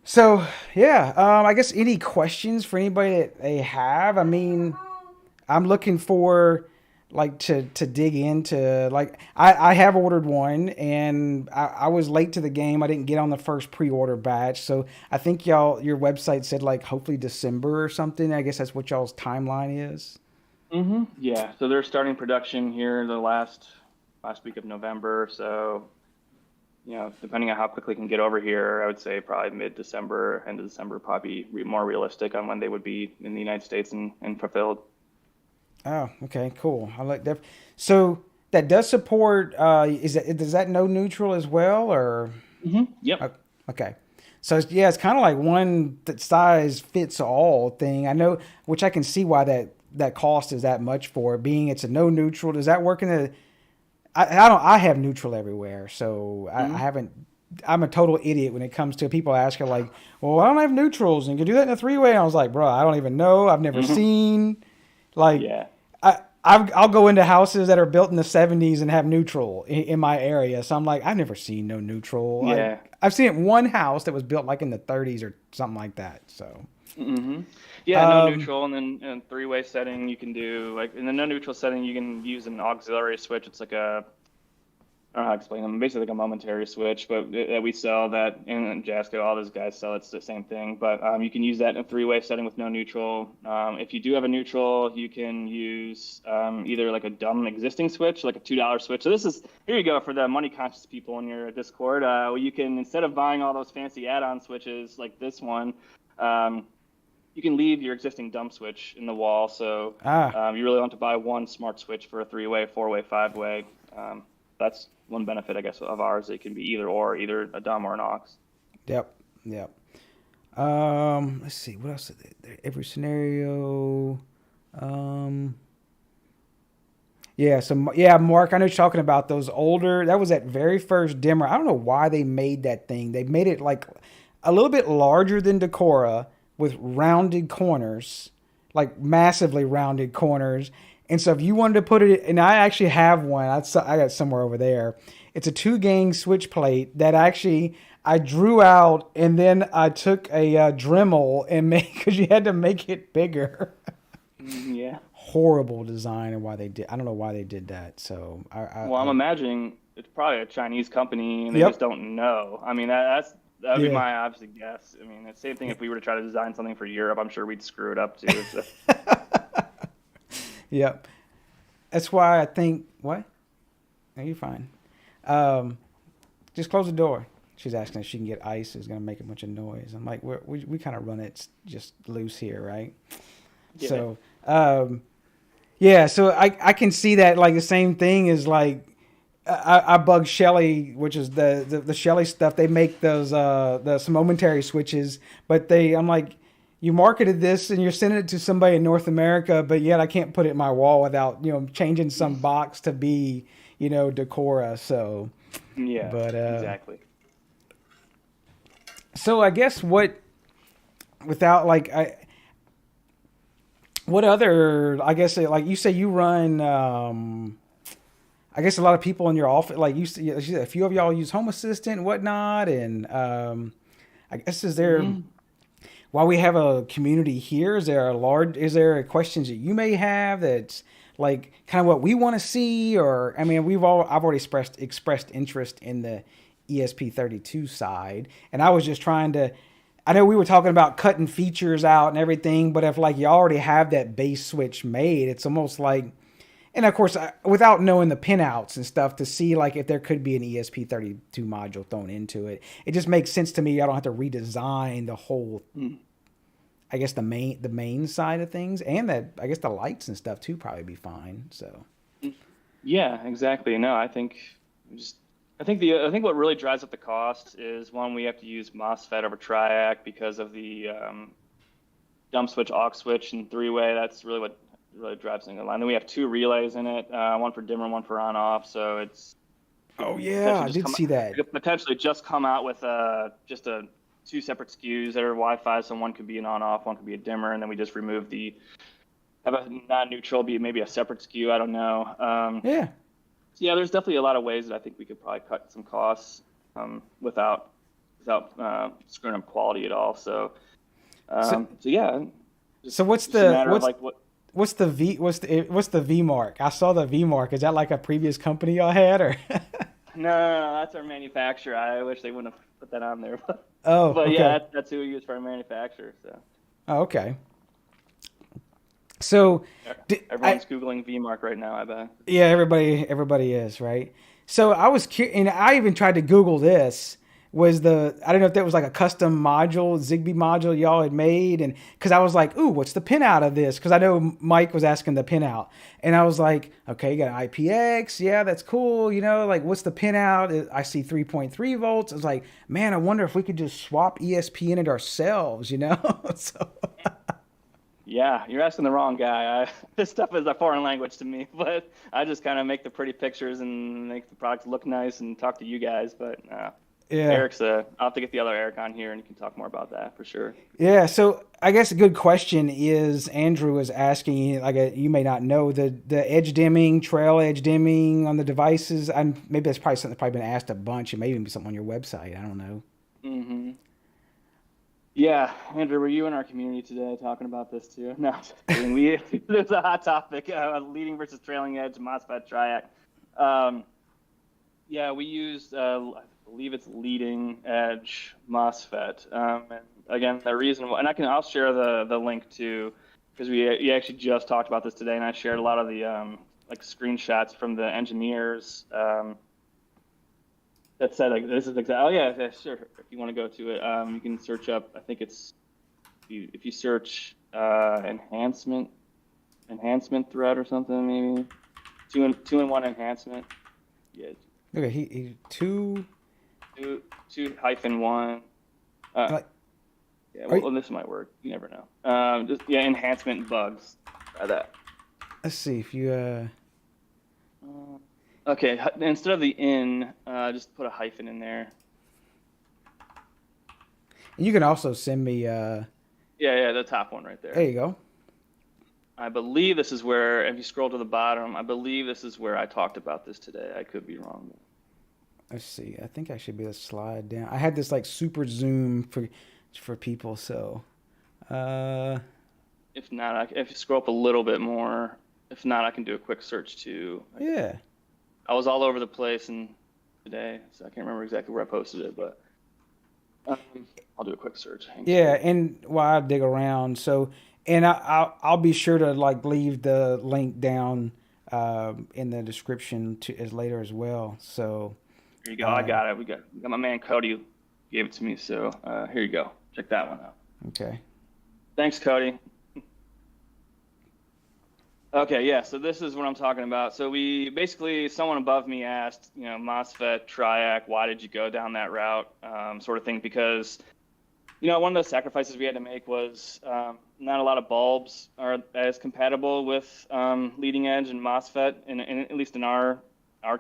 so, yeah, I guess any questions for anybody that they have? I mean, I'm looking for like to dig into, like, I have ordered one, and I was late to the game. I didn't get on the first pre-order batch. So I think your website said like hopefully December or something. I guess that's what y'all's timeline is.
Yeah. So they're starting production here the last week of November. So depending on how quickly we can get over here, I would say probably mid-December, end of December, probably more realistic on when they would be in the United States and fulfilled.
Oh, okay, cool. I like that. So that does support. Does that no neutral as well, or?
Yep.
Okay. So yeah, it's kind of like one size fits all thing. I know, which I can see why that cost is that much for it, being it's a no neutral. Does that work in the? I have neutral everywhere, so I haven't. I'm a total idiot when it comes to people asking like, well, I don't have neutrals and you can do that in a 3-way. And I was like, bro, I don't even know. I've never seen. Like,
Yeah.
I'll go into houses that are built in the 70s and have neutral in my area. So I'm like, I've never seen no neutral.
Yeah.
I've seen it one house that was built like in the 30s or something like that. So.
Yeah, no neutral, and then in 3-way setting you can do like in the no neutral setting you can use an auxiliary switch. It's like I don't know how to explain them. Basically like a momentary switch, but that we sell that in Jasco. All those guys sell it's the same thing. But you can use that in a 3-way setting with no neutral. If you do have a neutral, you can use either like a dumb existing switch, like a $2 switch. So here you go for the money conscious people in your Discord. You can, instead of buying all those fancy add-on switches like this one, you can leave your existing dumb switch in the wall. So you really want to buy one smart switch for a 3-way, 4-way, 5-way. That's one benefit, I guess, of ours. It can be either a dumb or an aux. Yep.
Let's see, what else? Every scenario. Mark, I know you're talking about those older. That was that very first dimmer. I don't know why they made that thing. They made it like a little bit larger than Decora with rounded corners, like massively rounded corners. And so if you wanted to put it, and I actually have one, I got somewhere over there. It's a 2-gang switch plate that actually I drew out, and then I took a Dremel and because you had to make it bigger.
Yeah.
Horrible design, and why they did. I don't know why they did that. So
I'm imagining it's probably a Chinese company, and they just don't know. I mean, that would be my obviously guess. I mean, the same thing if we were to try to design something for Europe, I'm sure we'd screw it up too. So.
Yep. That's why I think, what? No, you're fine. Just close the door. She's asking if she can get ice. It's going to make a bunch of noise. I'm like, we kind of run it just loose here, right? Yeah. So, so I can see that, like, the same thing is like, I bug Shelly, which is the Shelly stuff. They make those some momentary switches, but I'm like, you marketed this and you're sending it to somebody in North America, but yet I can't put it in my wall without changing some box to be Decora. So
yeah, but exactly.
So I guess what other, I guess, like you say you run. I guess a lot of people in your office, like you said, a few of y'all use Home Assistant and whatnot. And I guess while we have a community here, is there questions that you may have that's like kind of what we want to see? Or, I mean, I've already expressed interest in the ESP32 side. And I was just trying to, I know we were talking about cutting features out and everything, but if like you already have that base switch made, it's almost like, and of course, without knowing the pinouts and stuff, to see like if there could be an ESP32 module thrown into it, it just makes sense to me. I don't have to redesign the whole, I guess the main side of things, and that I guess the lights and stuff too probably be fine. So.
Yeah, exactly. No, I think what really drives up the cost is, one, we have to use MOSFET over triac because of the dump switch, aux switch, and three-way. That's really what really drives things along. Then we have two relays in it, one for dimmer, one for on-off. So it's
Oh yeah, I did see that.
We could potentially just come out with just two separate SKUs that are Wi-Fi. So one could be an on-off, one could be a dimmer, and then we just have a non-neutral, be maybe a separate SKU. I don't know.
Yeah.
Yeah, there's definitely a lot of ways that I think we could probably cut some costs without screwing up quality at all. So yeah.
So what's the V mark? I saw the V mark. Is that like a previous company y'all had, or?
No, that's our manufacturer. I wish they wouldn't have put that on there. But
okay.
Yeah, that's who we use for our manufacturer. So.
Oh, okay. So
everyone's Googling VMark right now, I bet.
Yeah, everybody is, right? So I was curious, and I even tried to Google this. I don't know if that was like a custom module, Zigbee module y'all had made, and because I was like, ooh, what's the pin out of this? Because I know Mike was asking the pin out, and I was like, okay, you got an IPX, yeah, that's cool, like what's the pin out? I see 3.3 volts. I was like, man, I wonder if we could just swap ESP in it ourselves, so.
Yeah, you're asking the wrong guy. This stuff is a foreign language to me, but I just kind of make the pretty pictures and make the products look nice and talk to you guys. But yeah, Eric's I'll have to get the other Eric on here and you can talk more about that for sure. Yeah,
so I guess a good question is, Andrew is asking, you may not know, the edge dimming, trail edge dimming on the devices. Maybe that's probably something that's probably been asked a bunch. It may even be something on your website. I don't know.
Mm-hmm. Yeah, Andrew, were you in our community today talking about this too? No, just kidding. There's a hot topic, leading versus trailing edge, MOSFET triac. Yeah, we used, I believe it's leading edge MOSFET. And again, the reason why, and I'll share the link too, because we actually just talked about this today, and I shared a lot of the screenshots from the engineers. That said, this is exactly. Oh yeah, sure. If you want to go to it, you can search up. I think it's if you search enhancement thread or something, maybe two in one enhancement. Yeah.
Okay, he two
hyphen one. Yeah, well, this might work. You never know. Enhancement bugs. Try that.
Let's see if you.
Okay, instead of the in, just put a hyphen in there.
You can also send me.
Yeah, the top one right there.
There you go.
I believe this is where, if you scroll to the bottom, I believe this is where I talked about this today. I could be wrong.
Let's see. I think I should be able to slide down. I had this super zoom for people, so.
If not, if you scroll up a little bit more. If not, I can do a quick search too.
Yeah.
I was all over the place today, so I can't remember exactly where I posted it, but I'll do a quick search.
Yeah, and while I dig around, and I'll be sure to leave the link down in the description as later as well. So
here you go. I got it. We got my man Cody gave it to me, so here you go. Check that one out.
Okay.
Thanks, Cody. Okay, yeah, so this is what I'm talking about. So someone above me asked, MOSFET, triac, why did you go down that route, sort of thing, because, one of the sacrifices we had to make was not a lot of bulbs are as compatible with leading edge and MOSFET, and at least in our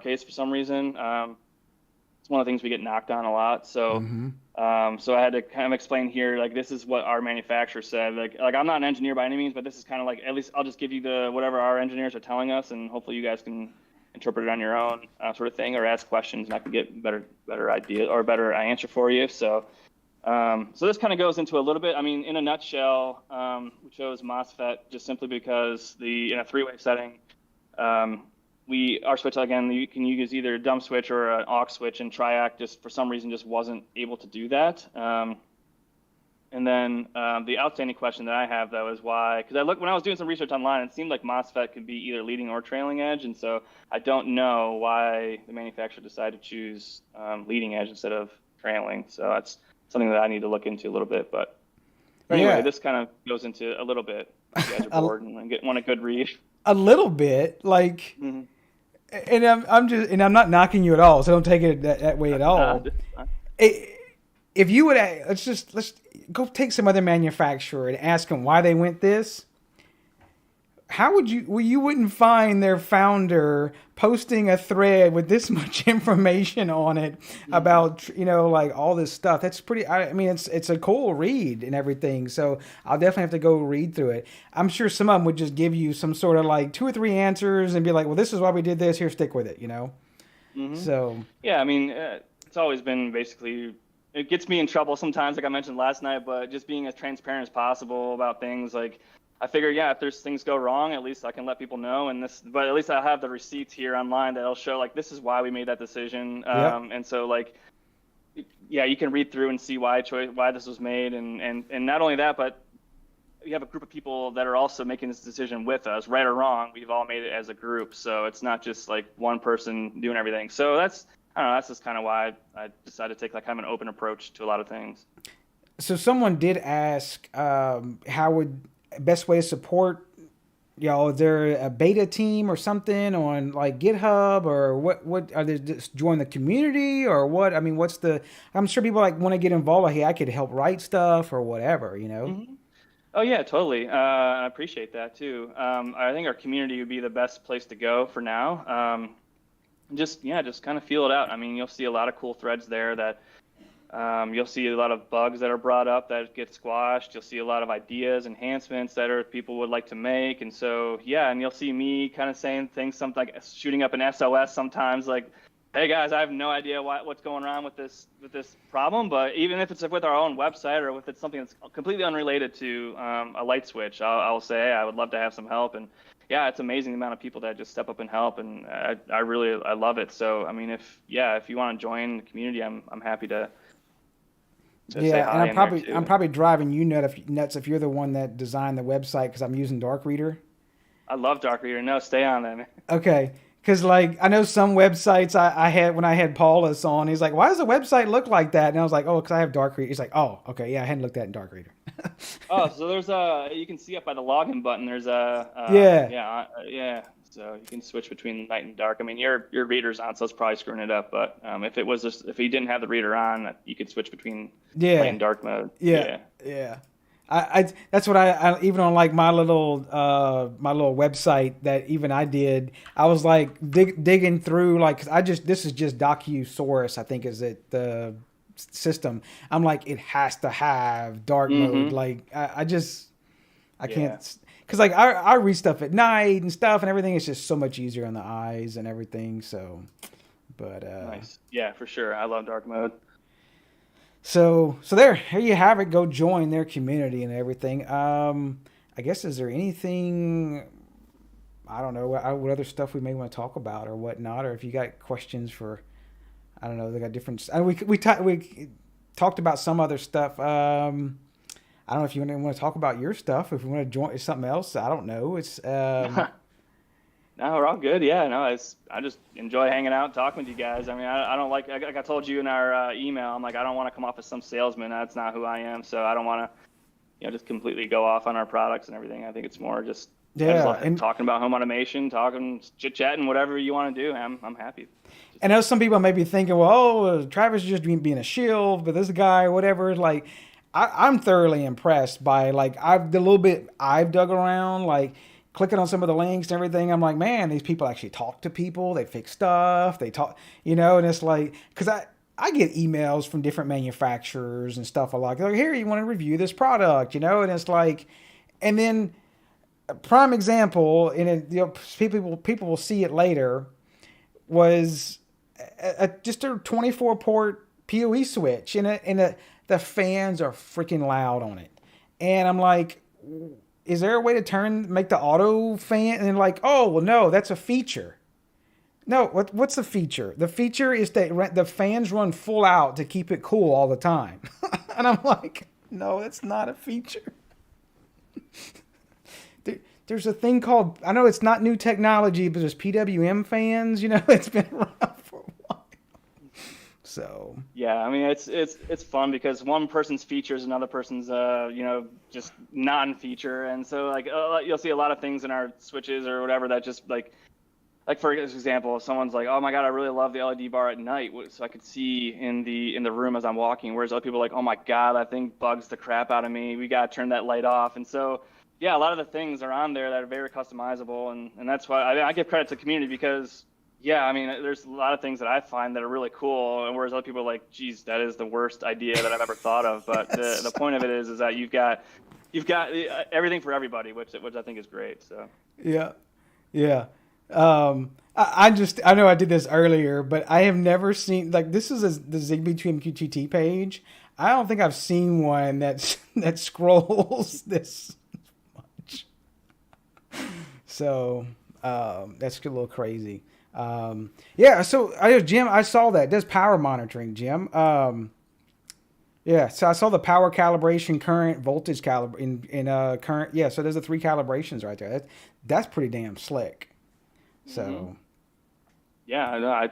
case for some reason. It's one of the things we get knocked on a lot. So so I had to kind of explain here, this is what our manufacturer said. I'm not an engineer by any means, but this is kind of at least I'll just give you whatever our engineers are telling us, and hopefully you guys can interpret it on your own, sort of thing, or ask questions, and I can get better idea or better answer for you. So so this kind of goes into a little bit. I mean, in a nutshell, we chose MOSFET just simply because in a three-way setting, our switch, again, you can use either a dump switch or an aux switch, and triac just for some reason just wasn't able to do that. And then the outstanding question that I have, though, is why, because when I was doing some research online, it seemed like MOSFET could be either leading or trailing edge. And so I don't know why the manufacturer decided to choose leading edge instead of trailing. So that's something that I need to look into a little bit. But anyway, this kind of goes into a little bit. If you guys are bored and want a good read.
A little bit, like, and I'm not knocking you at all, so don't take it that way at all. If you would, let's go take some other manufacturer and ask them why they went this. How would you? Well, you wouldn't find their founder posting a thread with this much information on it about, like all this stuff. That's pretty. I mean, it's a cool read and everything. So I'll definitely have to go read through it. I'm sure some of them would just give you some sort of like 2 or 3 answers and be like, "Well, this is why we did this. Here, stick with it." So
yeah, I mean, it's always been basically. It gets me in trouble sometimes, like I mentioned last night, but just being as transparent as possible about things. Like, I figure, if there's things go wrong, at least I can let people know. But at least I'll have the receipts here online that'll show, like, this is why we made that decision. And so, like, you can read through and see why this was made. And not only that, but we have a group of people that are also making this decision with us, right or wrong. We've all made it as a group. So it's not just like one person doing everything. So that's just kind of why I decided to take like kind of an open approach to a lot of things.
So someone did ask, how would best way to support, is there a beta team or something on like GitHub, or what are they, just join the community or what? I mean, I'm sure people like want to get involved. Like, hey, I could help write stuff or whatever,
Oh yeah, totally. I appreciate that too. I think our community would be the best place to go for now. Just kind of feel it out. I mean, you'll see a lot of cool threads there that you'll see a lot of bugs that are brought up that get squashed. You'll see a lot of ideas, enhancements that people would like to make. And so, and you'll see me kind of saying things, something like shooting up an SOS sometimes, like, hey guys, I have no idea what's going on with this problem. But even if it's with our own website or if it's something that's completely unrelated to a light switch, I'll say, hey, I would love to have some help. And it's amazing the amount of people that just step up and help, and I really love it. So I mean, if you want to join the community, I'm happy to say hi.
And I'm probably driving you nuts if you're the one that designed the website, because I'm using Dark Reader.
I love Dark Reader. No, stay on that, man.
Okay. Because, like, I know some websites I had when I had Paulus on, he's like, why does the website look like that? And I was like, oh, because I have Dark Reader. He's like, oh, okay, yeah, I hadn't looked at it in Dark Reader.
So there's you can see up by the login button, there's so you can switch between light and dark. I mean, your reader's on, so it's probably screwing it up. But if you didn't have the reader on, you could switch between light and dark mode.
Yeah. I that's what I even on like my little website that even I did. I was like digging through, like, 'cause this is just Docusaurus, I think is it the system. I'm like, it has to have dark mode. Like I can't, because like I read stuff at night and stuff and everything. It's just so much easier on the eyes and everything. So, but
nice. Yeah, for sure. I love dark mode.
So here you have it. Go join their community and everything. I guess, is there anything, I don't know, what other stuff we may want to talk about or whatnot, or if you got questions for, I don't know, they got different. We talked about some other stuff. I don't know if you want to talk about your stuff. If you want to join something else, I don't know. It's
No, we're all good. Yeah, no, I just enjoy hanging out and talking with you guys. I mean, I don't like I told you in our email, I'm like, I don't want to come off as some salesman. That's not who I am. So I don't want to, just completely go off on our products and everything. I think it's more just, and talking about home automation, chit-chatting, whatever you want to do. I'm happy.
I know some people may be thinking, well, Travis is just being a shield, but this guy or whatever, like, I'm thoroughly impressed by, like, the little bit I've dug around, like, clicking on some of the links and everything. I'm like, man, these people actually talk to people. They fix stuff. They talk, and it's like, because I get emails from different manufacturers and stuff like, here, you want to review this product, and it's like, and then a prime example, and people will see it later, was just a 24 port PoE switch, and the fans are freaking loud on it. And I'm like, is there a way to make the auto fan? And like, oh, well, no, that's a feature. No, what's the feature? The feature is that the fans run full out to keep it cool all the time. And I'm like, No, it's not a feature. There's a thing called, I know it's not new technology, but there's PWM fans, it's been around for a while. So.
Yeah, I mean, it's fun because one person's feature is another person's, just non-feature. And so, like, you'll see a lot of things in our switches or whatever that just, like for example, if someone's like, oh my God, I really love the LED bar at night, so I could see in the room as I'm walking. Whereas other people are like, oh my God, that thing bugs the crap out of me. We got to turn that light off. And so, yeah, a lot of the things are on there that are very customizable. And that's why I give credit to the community because, yeah, I mean, there's a lot of things that I find that are really cool. And whereas other people are like, geez, that is the worst idea that I've ever thought of. But the point of it is that you've got everything for everybody, which I think is great. So.
Yeah. Yeah. I know I did this earlier, but I have never seen, like, this is the Zigbee to MQTT page. I don't think I've seen one that scrolls this much. So, that's a little crazy. Yeah. So Jim, I saw that. It does power monitoring, Jim. Yeah. So I saw the power calibration, current, voltage in current. Yeah. So there's the 3 calibrations right there. That's pretty damn slick. So,
yeah,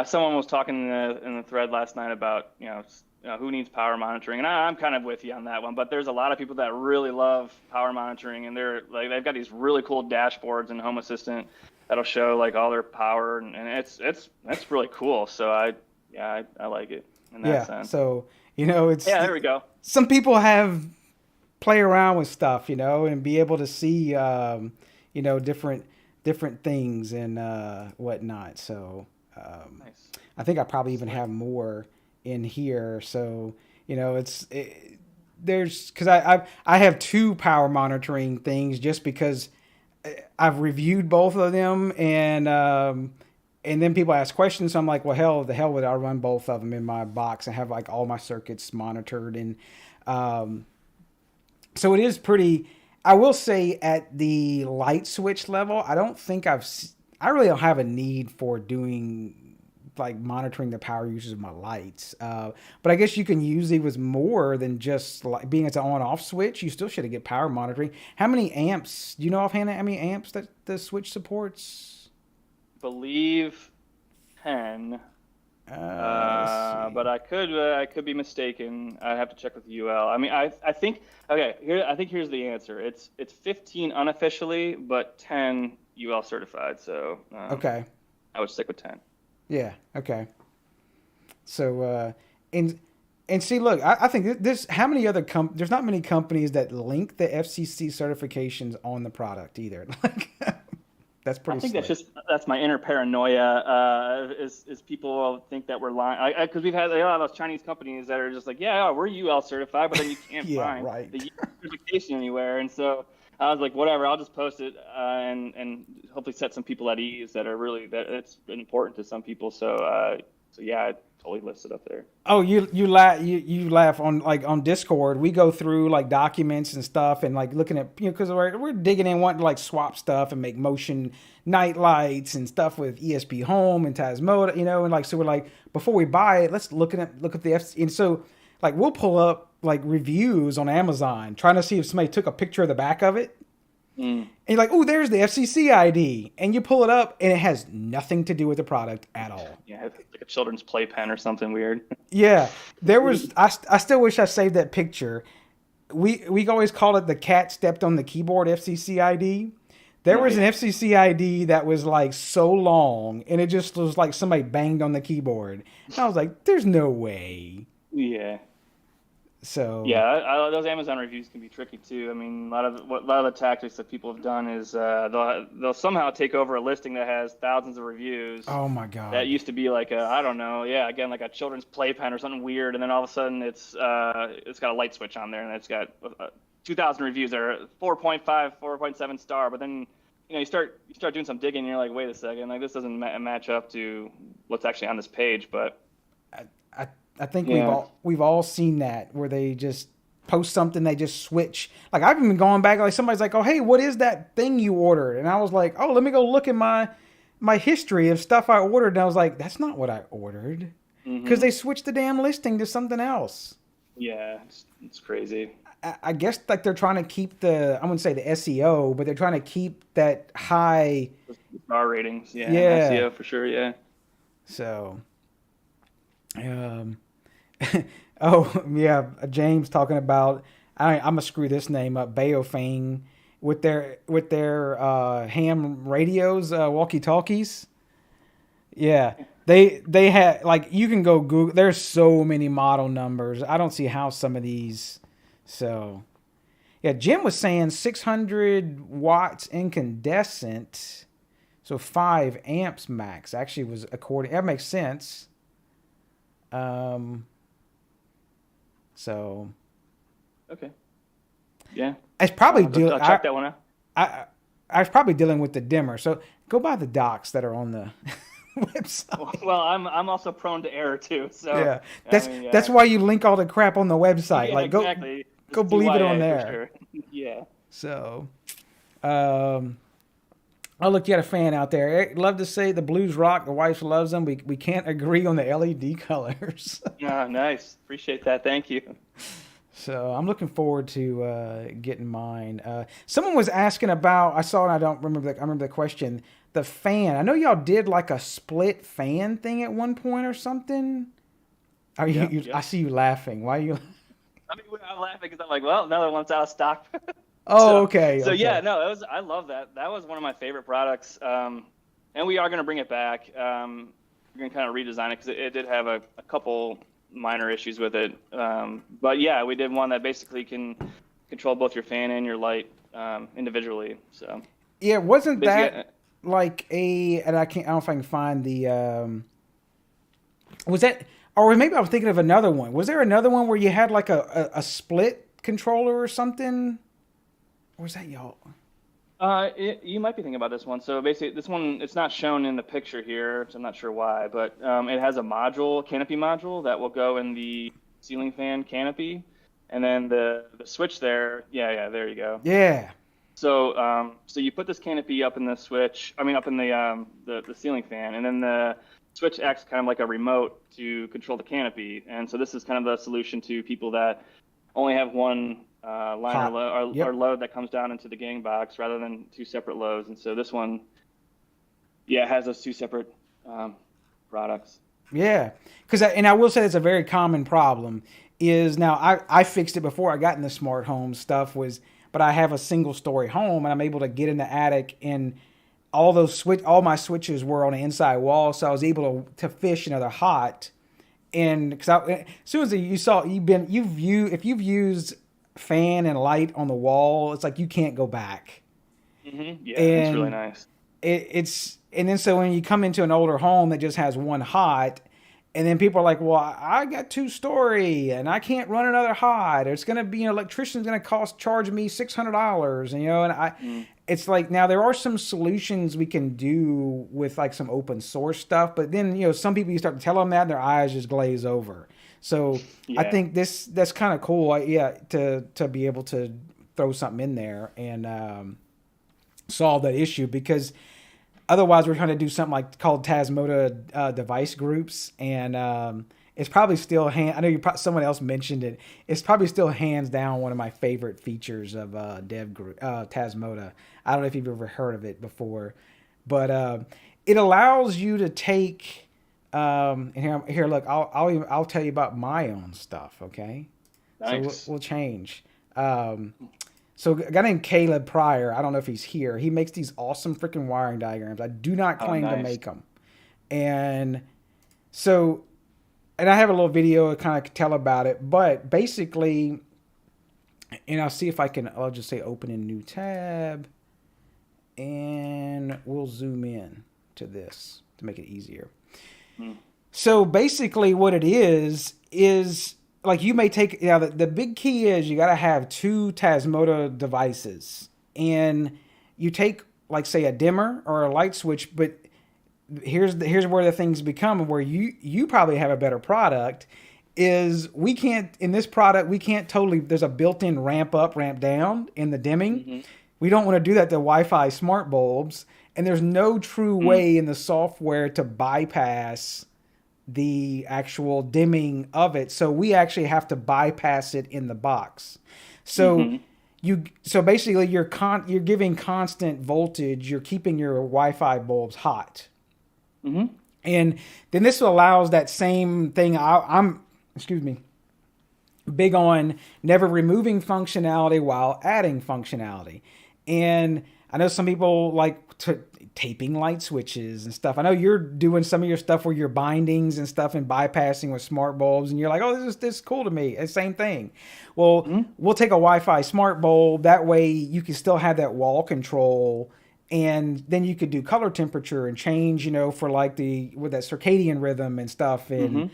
someone was talking in the thread last night about who needs power monitoring, and I'm kind of with you on that one. But there's a lot of people that really love power monitoring, and they've got these really cool dashboards in Home Assistant that'll show like all their power, and it's really cool. So I like it in that sense.
So it's
there we go.
Some people play around with stuff, and be able to see different things and whatnot. So
nice.
I think I probably even have more in here. So there's because I have 2 power monitoring things just because I've reviewed both of them and then people ask questions. So I'm like, well, the hell would I run both of them in my box and have like all my circuits monitored and so it is pretty. I will say at the light switch level, I don't think I really don't have a need for doing like monitoring the power usage of my lights. But I guess you can use it with more than just like being it's an on off switch. You still should get power monitoring. How many amps? Do you know offhand how many amps that the switch supports?
Believe 10. But I could be mistaken. I have to check with UL. I mean, I think here's the answer. It's 15 unofficially, but 10 UL certified. So
okay,
I would stick with 10.
Yeah. Okay. So and see, look, I think there's how many other there's not many companies that link the FCC certifications on the product either. Like. That's pretty.
I think that's my inner paranoia. Is people think that we're lying? Because we've had a lot of those Chinese companies that are just like, yeah, we're UL certified, but then you can't find the certification anywhere. And so I was like, whatever, I'll just post it and hopefully set some people at ease that it's important to some people. So yeah, I totally listed up there.
Oh, you laugh on Discord. We go through like documents and stuff and like looking at because we're digging in wanting to like swap stuff and make motion night lights and stuff with ESP Home and Tasmota, and like so we're like before we buy it, let's look at the FC. And so like we'll pull up like reviews on Amazon trying to see if somebody took a picture of the back of it. And you're like, oh, there's the FCC ID. And you pull it up, and it has nothing to do with the product at all.
Yeah, it's like a children's playpen or something weird.
Yeah. There was, I still wish I saved that picture. We always call it the cat stepped on the keyboard FCC ID. There was an FCC ID that was like so long, and it just was like somebody banged on the keyboard. And I was like, there's no way.
Yeah.
So
yeah, those Amazon reviews can be tricky too. I mean, a lot of the tactics that people have done is they'll somehow take over a listing that has thousands of reviews.
Oh my God!
That used to be like again like a children's playpen or something weird, and then all of a sudden it's got a light switch on there, and it's got 2,000 reviews that are 4.5, 4.7 star. But then you start doing some digging, and you're like, wait a second, like this doesn't match up to what's actually on this page, but.
I think we've all seen that where they just post something, they just switch. Like I've been going back, like somebody's like, oh, hey, what is that thing you ordered? And I was like, oh, let me go look at my history of stuff I ordered. And I was like, that's not what I ordered because they switched the damn listing to something else.
Yeah, it's crazy.
I guess like they're trying to keep the, I wouldn't say the SEO, but they're trying to keep that high.
The star ratings, yeah, and
Yeah.
SEO for sure, yeah.
So, um, oh yeah, James talking about. I'm gonna screw this name up. Baofeng with their ham radios, walkie talkies. Yeah, they had like you can go Google. There's so many model numbers. I don't see how some of these. So yeah, Jim was saying 600 watts incandescent, so 5 amps max. Actually, was according. That makes sense. Um, so
Okay. Yeah.
it's probably
I'll check that one out.
I I was probably dealing with the dimmer. So go by the docs that are on the website.
Well, I'm also prone to error too, so
Yeah,
I mean,
that's why you link all the crap on the website.
yeah,
Like
exactly.
go
It's
believe it on
DYA for
there.
sure. Yeah.
So, um, oh look, you got a fan out there. Eric, love to say the blues rock. The wife loves them. We can't agree on the LED colors.
Ah, nice. Appreciate that. Thank you.
So I'm looking forward to getting mine. Someone was asking about. I saw, and I don't remember. I remember the question. The fan. I know y'all did like a split fan thing at one point or something. Are you?
Yeah.
I see you laughing. Why are you?
I mean, I'm laughing because I'm like, well, another one's out of stock.
Oh, okay.
So
Okay.
yeah, no, I love that. That was one of my favorite products, and we are going to bring it back. We're going to kind of redesign it because it did have a couple minor issues with it. But yeah, we did one that basically can control both your fan and your light individually. So
Yeah, wasn't
basically,
that like and I don't know if I can find the, was that, or maybe I was thinking of another one. Was there another one where you had like a split controller or something? Or was that y'all?
you might be thinking about this one. So basically, this one, it's not shown in the picture here, so I'm not sure why, but it has a canopy module that will go in the ceiling fan canopy, and then the switch there. Yeah, there you go.
Yeah.
So so you put this canopy up in the switch. I mean, up in the ceiling fan, and then the switch acts kind of like a remote to control the canopy. And so this is kind of the solution to people that only have one line or load that comes down into the gang box rather than two separate loads. And so this one, yeah, has those two separate products.
Yeah, and I will say it's a very common problem. Is now I fixed it before I got in the smart home stuff but I have a single story home and I'm able to get in the attic and all my switches were on the inside wall, so I was able to fish another hot. And because as soon as if you've used fan and light on the wall, it's like you can't go back.
Mm-hmm. Yeah, it's really nice.
And then so when you come into an older home that just has one hot, and then people are like, well, I got 2-story and I can't run another hot. It's going to be, electrician's going to charge me $600. And, it's like, now there are some solutions we can do with like some open source stuff, but then, some people, you start to tell them that and their eyes just glaze over. So yeah. I think that's kind of cool. To be able to throw something in there and solve that issue, because otherwise we're trying to do something called Tasmota device groups, and it's probably still I know someone else mentioned it. It's probably still hands down one of my favorite features of Dev Group Tasmota. I don't know if you've ever heard of it before, but it allows you to take and here look, I'll tell you about my own stuff. Okay,
nice.
So we'll change. So a guy named Caleb Pryor, I don't know if he's here. He makes these awesome freaking wiring diagrams. I do not claim to make them. And so, and I have a little video to kind of tell about it. But basically, and I'll see if I'll just say open in new tab. And we'll zoom in to this to make it easier. So basically what it is like you may take, the big key is you got to have 2 Tasmota devices, and you take like say a dimmer or a light switch, but here's where the things become where you probably have a better product is we can't totally, there's a built-in ramp up, ramp down in the dimming. Mm-hmm. We don't want to do that to Wi-Fi smart bulbs, and there's no true way in the software to bypass the actual dimming of it. So we actually have to bypass it in the box. So so basically you're giving constant voltage. You're keeping your Wi-Fi bulbs hot. And then this allows that same thing. I'm big on never removing functionality while adding functionality. And I know some people like taping light switches and stuff. I know you're doing some of your stuff where you're bindings and stuff and bypassing with smart bulbs, and you're like, oh, this is cool to me. It's the same thing. Well, we'll take a Wi-Fi smart bulb. That way you can still have that wall control, and then you could do color temperature and change, for like with that circadian rhythm and stuff. And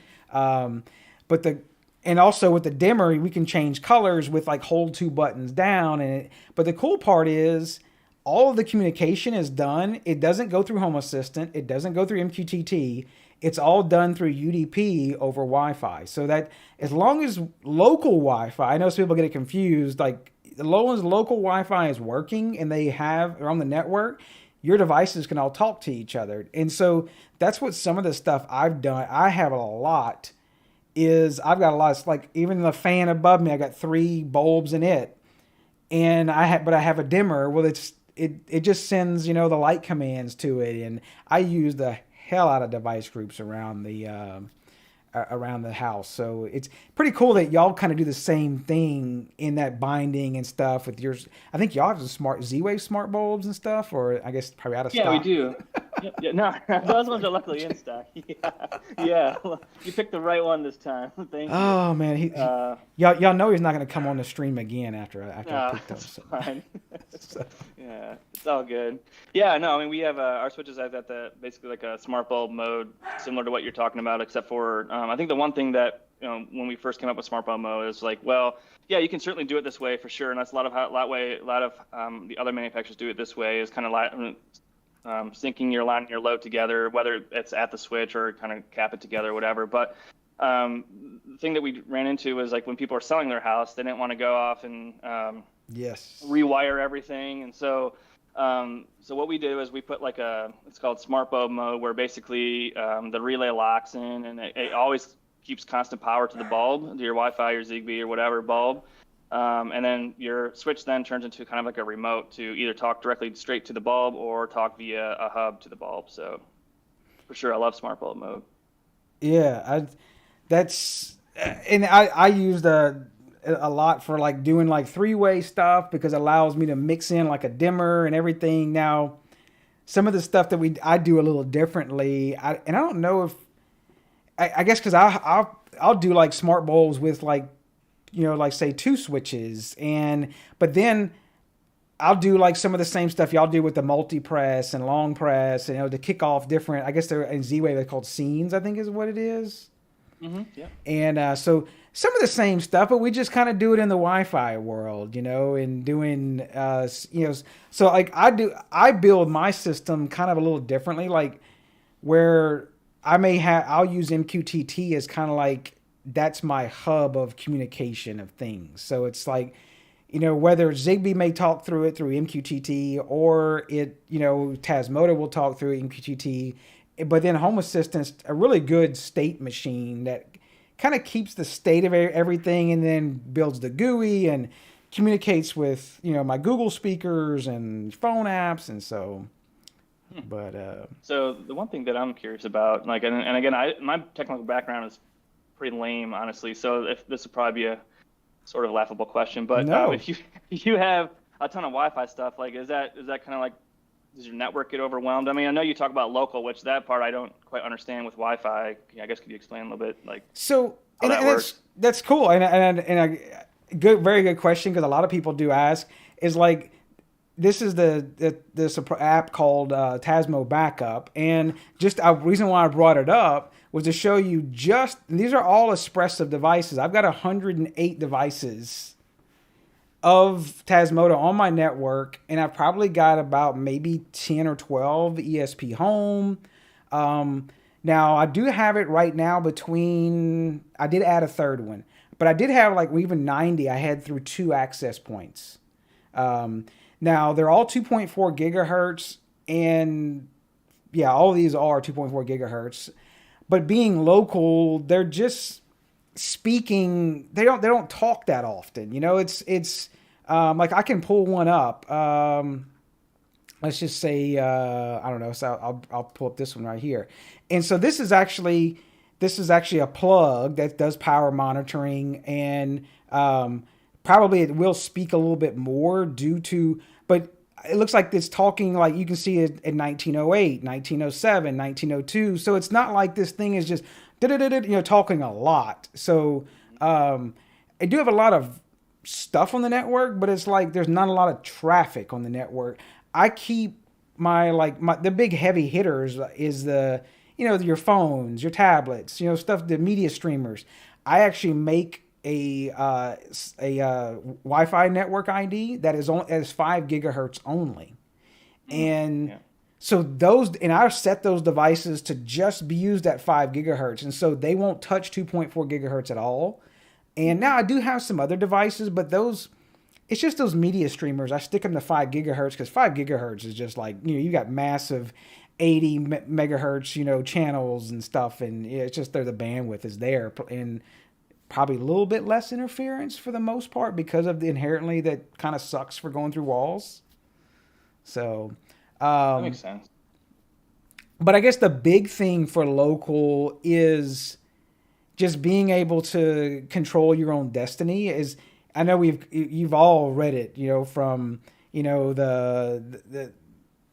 and also with the dimmer, we can change colors with like hold 2 buttons down. But the cool part is all of the communication is done. It doesn't go through Home Assistant. It doesn't go through MQTT. It's all done through UDP over Wi-Fi. So that as long as local Wi-Fi, I know some people get it confused, like as long as local Wi-Fi is working and they're on the network, your devices can all talk to each other. And so that's what some of the stuff I've done. I have a lot. I've got a lot. It's like even the fan above me, I got 3 bulbs in it, and I have a dimmer. Well, it just sends the light commands to it, and I use the hell out of device groups around the house. So it's pretty cool that y'all kind of do the same thing in that binding and stuff with yours. I think y'all have the smart Z-Wave smart bulbs and stuff, or I guess probably out of stock.
Yeah, we do. Yeah, no, those ones are luckily in stock. Yeah, you picked the right one this time. Thank you.
Oh man, y'all know he's not going to come on the stream again after I picked those. So.
Fine. Yeah, it's all good. Yeah, no, I mean we have our switches have got basically like a smart bulb mode similar to what you're talking about, except for I think the one thing that when we first came up with smart bulb mode is like, well, yeah, you can certainly do it this way for sure, and that's a lot of the other manufacturers do it this way is kind of syncing your line and your load together, whether it's at the switch or kind of cap it together or whatever. But the thing that we ran into was like when people are selling their house, they didn't want to go off and rewire everything. And so what we do is we put like it's called smart bulb mode, where basically the relay locks in and it always keeps constant power to the bulb, to your Wi-Fi, your Zigbee or whatever bulb. And then your switch then turns into kind of like a remote to either talk directly straight to the bulb or talk via a hub to the bulb. So for sure, I love smart bulb mode.
Yeah, I used a lot for like doing like 3-way stuff because it allows me to mix in like a dimmer and everything. Now, some of the stuff that I do a little differently, and I don't know if I guess because I'll do like smart bulbs with like like say 2 switches, but then I'll do like some of the same stuff y'all do with the multi-press and long press, and to kick off different, I guess they're in Z-Wave, they're called scenes, I think is what it is.
Yeah. And
so some of the same stuff, but we just kind of do it in the Wi-Fi world, and doing, so like I build my system kind of a little differently, like where I'll use MQTT as kind of like, that's my hub of communication of things. So it's like, whether Zigbee may talk through it through MQTT or Tasmota will talk through MQTT, but then Home Assistant's a really good state machine that kind of keeps the state of everything and then builds the GUI and communicates with, my Google speakers and phone apps. And so,
so the one thing that I'm curious about, like, and again, my technical background is pretty lame, honestly. So if this would probably be a sort of laughable question, but
no.
If you have a ton of Wi-Fi stuff, like is that kind of like, does your network get overwhelmed? I mean, I know you talk about local, which that part I don't quite understand with Wi-Fi. I guess could you explain a little bit, like
so?
How that works?
That's cool, and a very good question, because a lot of people do ask. Is like, this is this app called Tasmo Backup, and just a reason why I brought it up was to show you and these are all Espressive devices. I've got 108 devices of Tasmota on my network, and I've probably got about maybe 10 or 12 ESP home. Now, I do have it right now I did add a third one, but I did have like even 90 I had through 2 access points. Now, they're all 2.4 gigahertz, and yeah, all of these are 2.4 gigahertz. but being local, they're just speaking. They don't talk that often. You know, it's like I can pull one up. Let's just say I don't know. So I'll pull up this one right here, and so this is actually a plug that does power monitoring, and probably it will speak a little bit more but it looks like it's talking, like you can see it in 1908, 1907, 1902. So it's not like this thing is just talking a lot. So I do have a lot of stuff on the network, but it's like there's not a lot of traffic on the network. I keep the big heavy hitters is your phones, your tablets, stuff, the media streamers. I actually make a Wi-Fi network ID that is 5 gigahertz only. And so I set those devices to just be used at 5 gigahertz. And so they won't touch 2.4 gigahertz at all. And now I do have some other devices, but it's just those media streamers. I stick them to 5 gigahertz because 5 gigahertz is just like, you got massive 80 megahertz, channels and stuff. And it's just the bandwidth is there, and probably a little bit less interference for the most part because of the inherently that kind of sucks for going through walls. So,
that makes sense.
But I guess the big thing for local is just being able to control your own destiny. I know you've all read it, from, the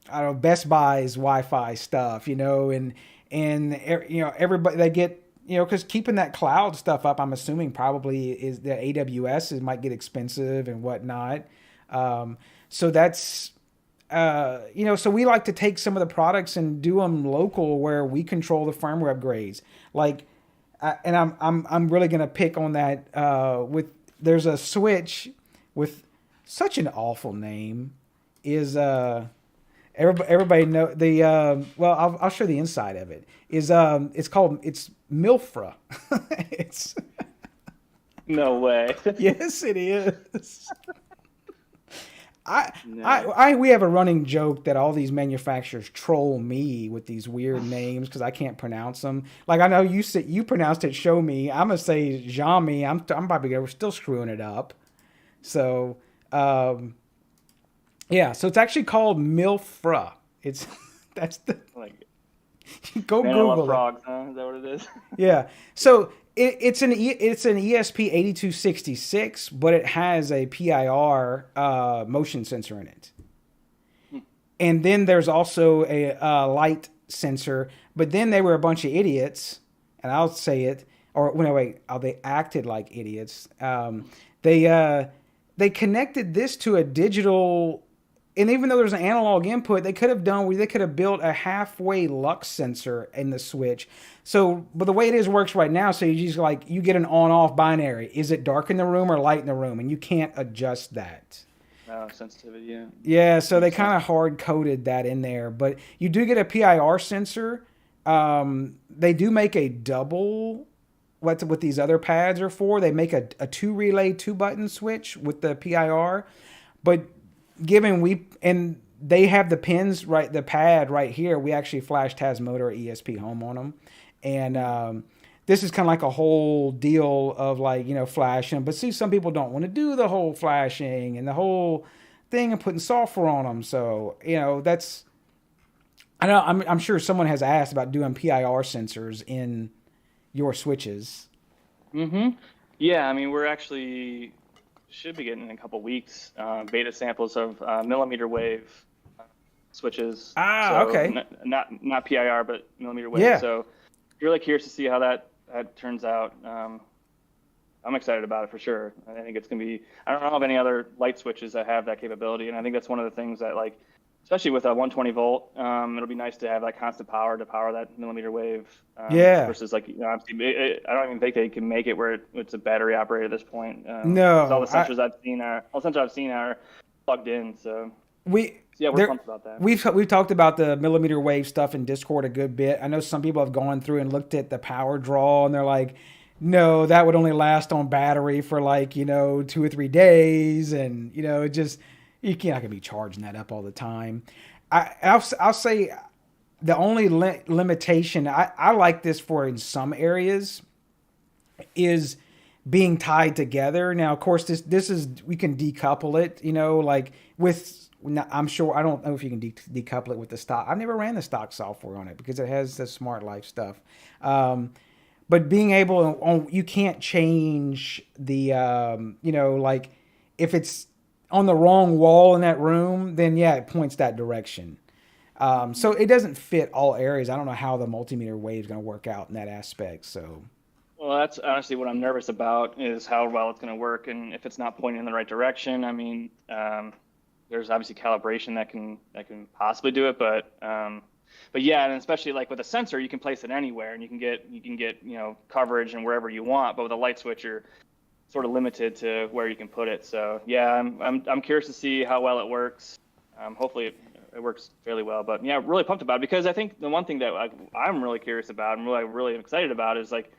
I don't know, Best Buy's Wi-Fi stuff, and everybody, they get, because keeping that cloud stuff up, I'm assuming probably is the AWS, it might get expensive and whatnot. So that's, so we like to take some of the products and do them local where we control the firmware upgrades. Like, and I'm really going to pick on that, there's a switch with such an awful name is, everybody know the well, I'll show the inside of it. It's Milfra. It's
no way.
Yes, it is. We have a running joke that all these manufacturers troll me with these weird names because I can't pronounce them. Like I know you pronounced it. Show me. I'm gonna say Jami. I'm probably still screwing it up. So. Yeah, so it's actually called Milfra. That's the go Google
frogs, huh? Is that what it is?
Yeah. So it's an ESP8266, but it has a PIR motion sensor in it. And then there's also a light sensor. But then they were a bunch of idiots, and I'll say it. Or no, wait, they acted like idiots. They connected this to a digital. And even though there's an analog input, they could have built a halfway lux sensor in the switch. So, but the way it works right now, so you just you get an on-off binary. Is it dark in the room or light in the room? And you can't adjust that.
Sensitivity, yeah.
Yeah, so they kind of hard-coded that in there. But you do get a PIR sensor. They do make a double, what these other pads are for. They make a 2-relay, 2-button switch with the PIR. But and they have the pins the pad right here. We actually flash Tasmoda or ESP home on them, and this is kind of like a whole deal of flashing. But see, some people don't want to do the whole flashing and the whole thing and putting software on them. So that's I know I'm sure someone has asked about doing PIR sensors in your switches.
Mm-hmm. Yeah, I mean we're actually. Should be getting in a couple weeks beta samples of millimeter wave switches.
Okay.
Not PIR, but millimeter wave.
Yeah.
So really curious to see how that turns out. I'm excited about it for sure. I think it's going to be, I don't know of any other light switches that have that capability. And I think that's one of the things that especially with a 120 volt, it'll be nice to have that constant power to power that millimeter wave. Versus obviously, I don't even think they can make it where it's a battery operated at this point.
No.
All the sensors I've seen are plugged in. So we're pumped about that.
We've talked about the millimeter wave stuff in Discord a good bit. I know some people have gone through and looked at the power draw and they're like, no, that would only last on battery for 2 or 3 days. And, it just, you're not going to be charging that up all the time. I'll say the only limitation I like this for in some areas is being tied together. Now, of course, this is, we can decouple it, like with, I'm sure, I don't know if you can decouple it with the stock. I've never ran the stock software on it because it has the smart life stuff. But being able, you can't change the, like if it's on the wrong wall in that room, then yeah, it points that direction. So it doesn't fit all areas. I don't know how the multimeter wave is going to work out in that aspect. So.
Well, that's honestly what I'm nervous about, is how well it's going to work, and if it's not pointing in the right direction. I mean, there's obviously calibration that can possibly do it, but yeah, and especially like with a sensor, you can place it anywhere, and you can get coverage and wherever you want. But with a light switch, you're sort of limited to where you can put it. So yeah, I'm curious to see how well it works. Hopefully it works fairly well. But yeah, really pumped about it, because I think the one thing that I'm really curious about and really excited about is like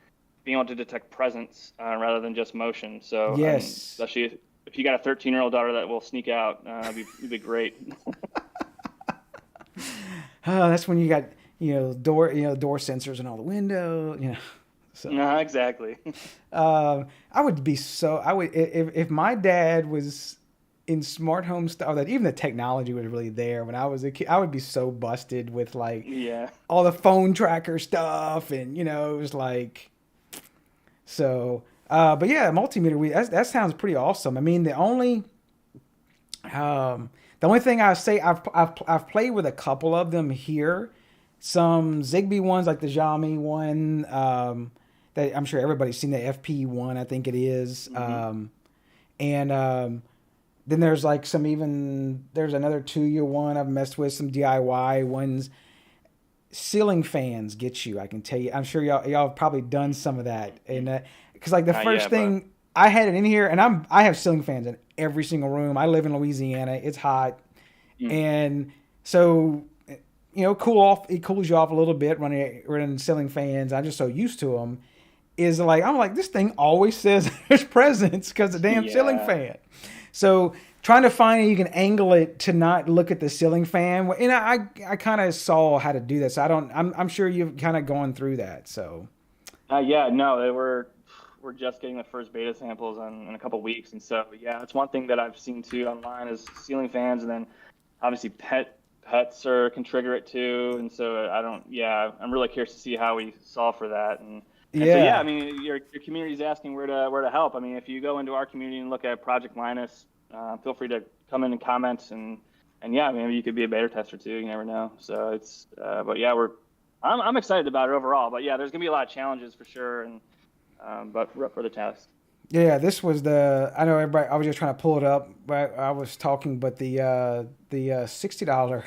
being able to detect presence rather than just motion. So
yes,
especially if you got a 13-year-old daughter that will sneak out, it'd be great.
That's when you got door sensors in all the windows. So.
No, exactly.
I would be if my dad was in smart home stuff, that even the technology was really there when I was a kid, I would be so busted with like all the phone tracker stuff, and it was like. So, but yeah, multimeter, that sounds pretty awesome. I mean, the only thing I say, I've played with a couple of them here, some Zigbee ones, like the Xiaomi one, that I'm sure everybody's seen, the FP1, I think it is. Mm-hmm. Then there's like there's another 2-year one I've messed with, some DIY ones. Ceiling fans get you, I can tell you. I'm sure y'all have probably done some of that, and because like the first thing I had it in here, and I have ceiling fans in every single room. I live in Louisiana; it's hot, and so cool off. It cools you off a little bit running ceiling fans. I'm just so used to them. I'm like, this thing always says there's presence because the damn ceiling fan. So trying to find, you can angle it to not look at the ceiling fan. And I kind of saw how to do this. I'm sure you've kind of gone through that. So.
We're just getting the first beta samples in a couple weeks. And so, yeah, it's one thing that I've seen too online is ceiling fans. And then obviously pets can trigger it too. And so I'm really curious to see how we solve for that. And so, I mean, your community is asking where to help. I mean, if you go into our community and look at Project Linus, feel free to come in and comment, and yeah, maybe you could be a beta tester too. You never know. So it's, but yeah, I'm excited about it overall. But yeah, there's gonna be a lot of challenges for sure, and but we're up for the task.
Yeah, this was I know everybody. I was just trying to pull it up. But I was talking, but the $60.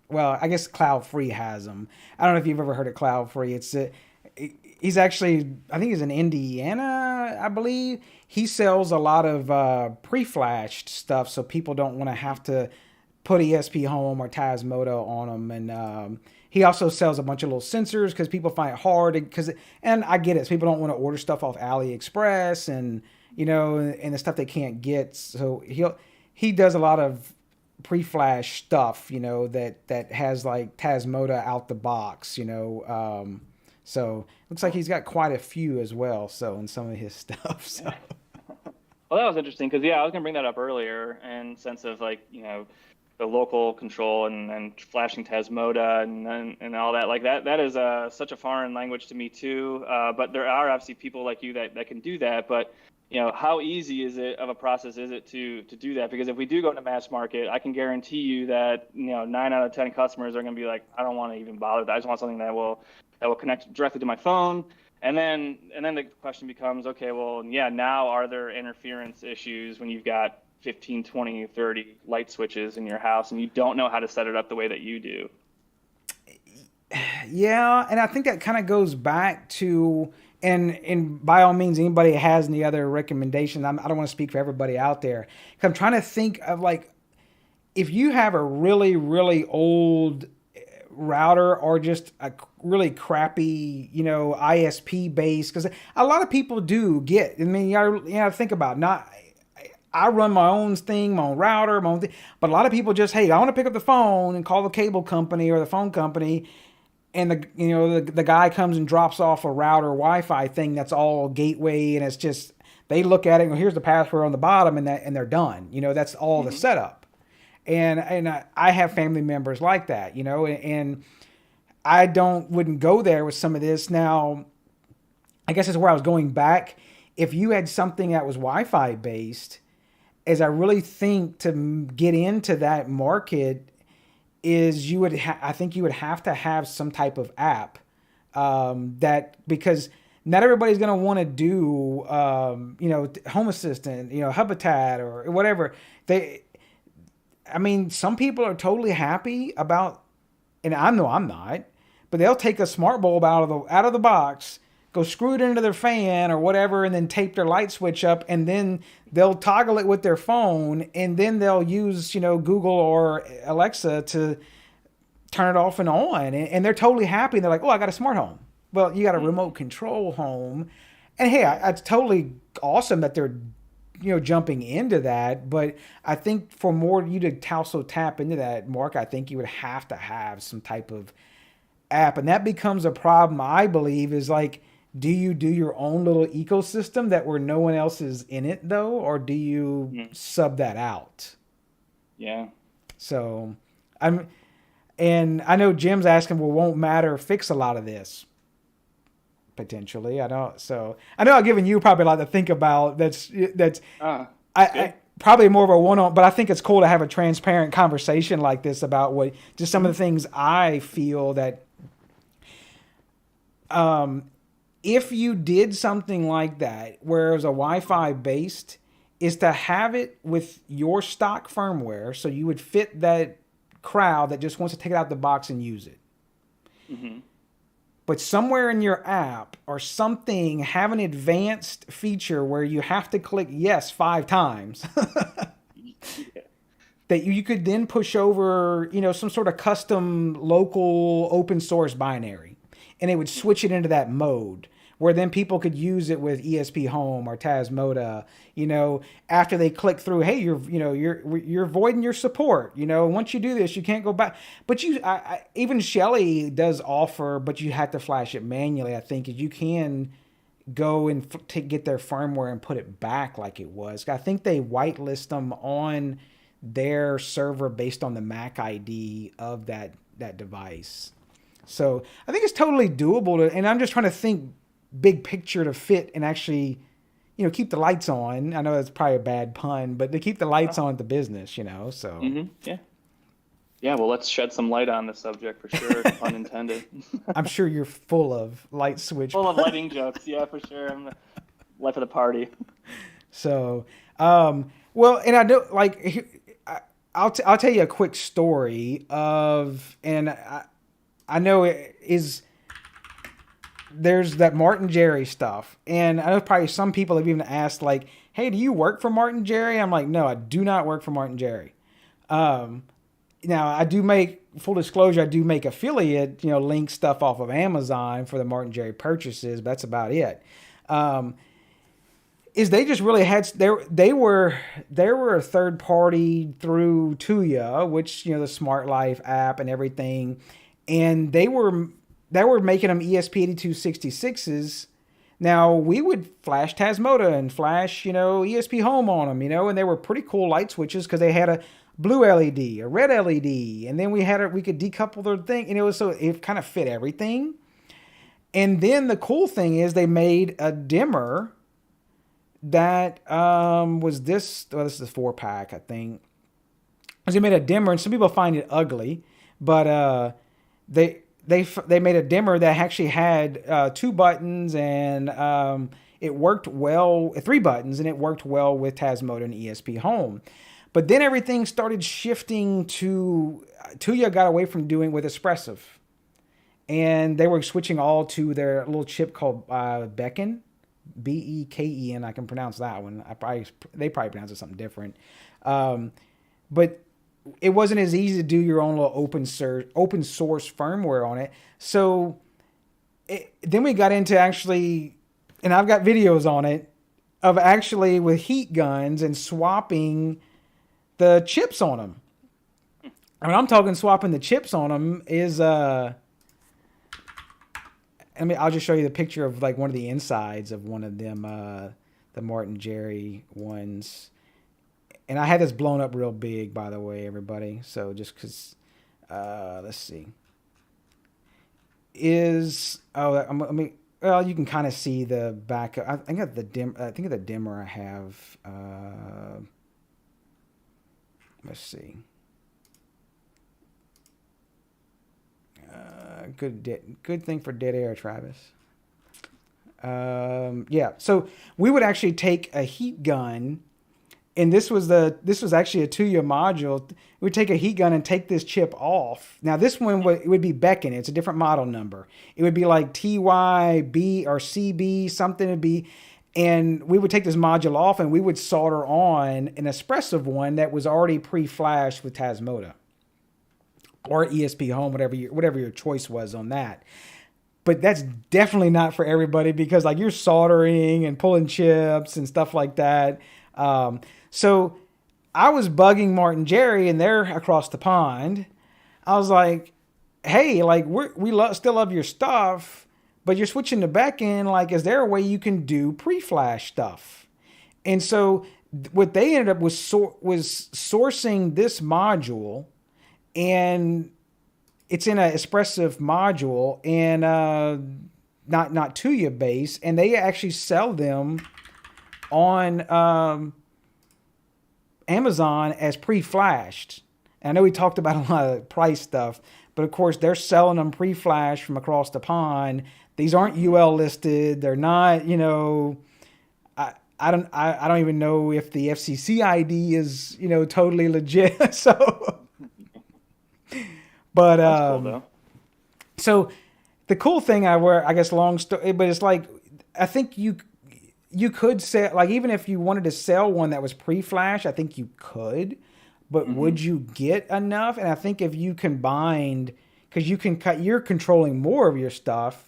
Well, I guess Cloud Free has them. I don't know if you've ever heard of Cloud Free. He's actually, I think he's in Indiana, I believe. He sells a lot of pre-flashed stuff, so people don't want to have to put ESP Home or Tasmodo on them. And he also sells a bunch of little sensors because people find it hard. And I get it. So people don't want to order stuff off AliExpress and the stuff they can't get. So he does a lot of pre-flash stuff, that has like Tasmodo out the box, So looks like he's got quite a few as well. So in some of his stuff. So.
Well, that was interesting because I was gonna bring that up earlier, in sense of like the local control and flashing Tasmoda and all that. Like that is such a foreign language to me too. But there are obviously people like you that can do that. But how easy is it of a process is it to do that? Because if we do go into mass market, I can guarantee you that 9 out of 10 customers are gonna be like, I don't want to even bother. I just want something that will connect directly to my phone. And then the question becomes, okay, well, now are there interference issues when you've got 15, 20, 30 light switches in your house and you don't know how to set it up the way that you do?
Yeah, and I think that kind of goes back to, and by all means, anybody has any other recommendations, I don't want to speak for everybody out there. 'Cause I'm trying to think of like, if you have a really, really old router or just a really crappy, ISP base, because a lot of people do get. I mean, you gotta think about I run my own thing, my own router, my own thing. But a lot of people just, hey, I want to pick up the phone and call the cable company or the phone company, and the guy comes and drops off a router Wi-Fi thing that's all gateway, and it's just they look at it and go, here's the password on the bottom, and they're done. That's all the setup. And I have family members like that, and I wouldn't go there with some of this. Now, I guess that's where I was going back. If you had something that was Wi-Fi based, as I really think to get into that market is I think you would have to have some type of app because not everybody's going to want to do, Home Assistant, Habitat or whatever. Some people are totally happy about, and I know I'm not, but they'll take a smart bulb out of the box, go screw it into their fan or whatever, and then tape their light switch up, and then they'll toggle it with their phone, and then they'll use, Google or Alexa to turn it off and on, and they're totally happy. And they're like, oh, I got a smart home. Well, you got a remote control home, and hey, it's totally awesome that they're, jumping into that. But I think for more you to also tap into that, Mark, I think you would have to have some type of app, and that becomes a problem. I believe is like, do you do your own little ecosystem that where no one else is in it though, or do you sub that out?
Yeah.
So and I know Jim's asking, well, won't Matter fix a lot of this? Potentially, I know. So I know I've given you probably a lot to think about. I probably more of a one-on, but I think it's cool to have a transparent conversation like this about just some of the things I feel that. If you did something like that, where it was a Wi-Fi based, is to have it with your stock firmware, so you would fit that crowd that just wants to take it out the box and use it. Mm-hmm. But somewhere in your app or something, have an advanced feature where you have to click yes 5 times. That you could then push over, some sort of custom local open source binary. And it would switch it into that mode where then people could use it with ESP Home or Tasmoda, after they click through, hey, you're voiding your support. Once you do this, you can't go back. But even Shelly does offer, but you have to flash it manually. I think you can go and get their firmware and put it back like it was. I think they whitelist them on their server based on the MAC ID of that device. So I think it's totally doable and I'm just trying to think big picture to fit and actually, keep the lights on. I know that's probably a bad pun, but to keep the lights on at the business, so.
Mm-hmm. Yeah. Yeah, well, let's shed some light on the subject for sure, pun intended.
I'm sure you're full of light switch.
Full of lighting jokes, yeah, for sure. I'm the life of the party.
So, well, and I do I'll tell you a quick story and I know there's that Martin Jerry stuff. And I know probably some people have even asked like, hey, do you work for Martin Jerry? I'm like, no, I do not work for Martin Jerry. Now I do full disclosure, I do make affiliate, link stuff off of Amazon for the Martin Jerry purchases, but that's about it. Is they just really had, they were a third party through Tuya, which, the Smart Life app and everything. And they were making them ESP8266s. Now we would flash Tasmoda and flash, ESP Home on them, and they were pretty cool light switches because they had a blue LED, a red LED, and then we could decouple their thing, so it kind of fit everything. And then the cool thing is they made a dimmer that was this. Well, this is a 4-pack, I think. They made a dimmer, and some people find it ugly, but they made a dimmer that actually had 2 buttons and it worked well, 3 buttons, and it worked well with Tasmoda and ESP Home. But then everything started shifting to Tuya got away from doing with Espressive, and they were switching all to their little chip called Beacon. Beken, I can pronounce that one. They probably pronounce it something different. But it wasn't as easy to do your own little open source firmware on it. So then we got into actually, and I've got videos on it, of actually with heat guns and swapping the chips on them. I mean, I'm talking swapping the chips on them is I mean, I'll just show you the picture of like one of the insides of one of them, the Martin Jerry ones. And I had this blown up real big, by the way, everybody. So just because, let's see. Well, you can kind of see the back. I think of the dimmer I have. Let's see. Good thing for dead air, Travis. Yeah. So we would actually take a heat gun, and this was actually a 2-year module. We'd take a heat gun and take this chip off. Now this one would be Beacon. It's a different model number. It would be like TYB or CB something. It'd be, and we would take this module off and we would solder on an Espressive one that was already pre-flashed with Tasmota or ESP Home, whatever your choice was on that. But that's definitely not for everybody because like you're soldering and pulling chips and stuff like that. So I was bugging Martin Jerry and they're across the pond. I was like, hey, like still love your stuff, but you're switching to back end. Like, is there a way you can do pre-flash stuff? And so what they ended up was sourcing this module, and it's in an Espressive module and not 2-year base, and they actually sell them on Amazon as pre-flashed. And I know we talked about a lot of price stuff, but of course they're selling them pre-flashed from across the pond. These aren't UL listed. They're not, I don't even know if the FCC ID is, totally legit. So, but
That's cool, though.
So the cool thing I guess long story, but it's like I think you could sell, like, even if you wanted to sell one that was pre-flash, I think you could, but would you get enough? And I think if you combined, because you're controlling more of your stuff.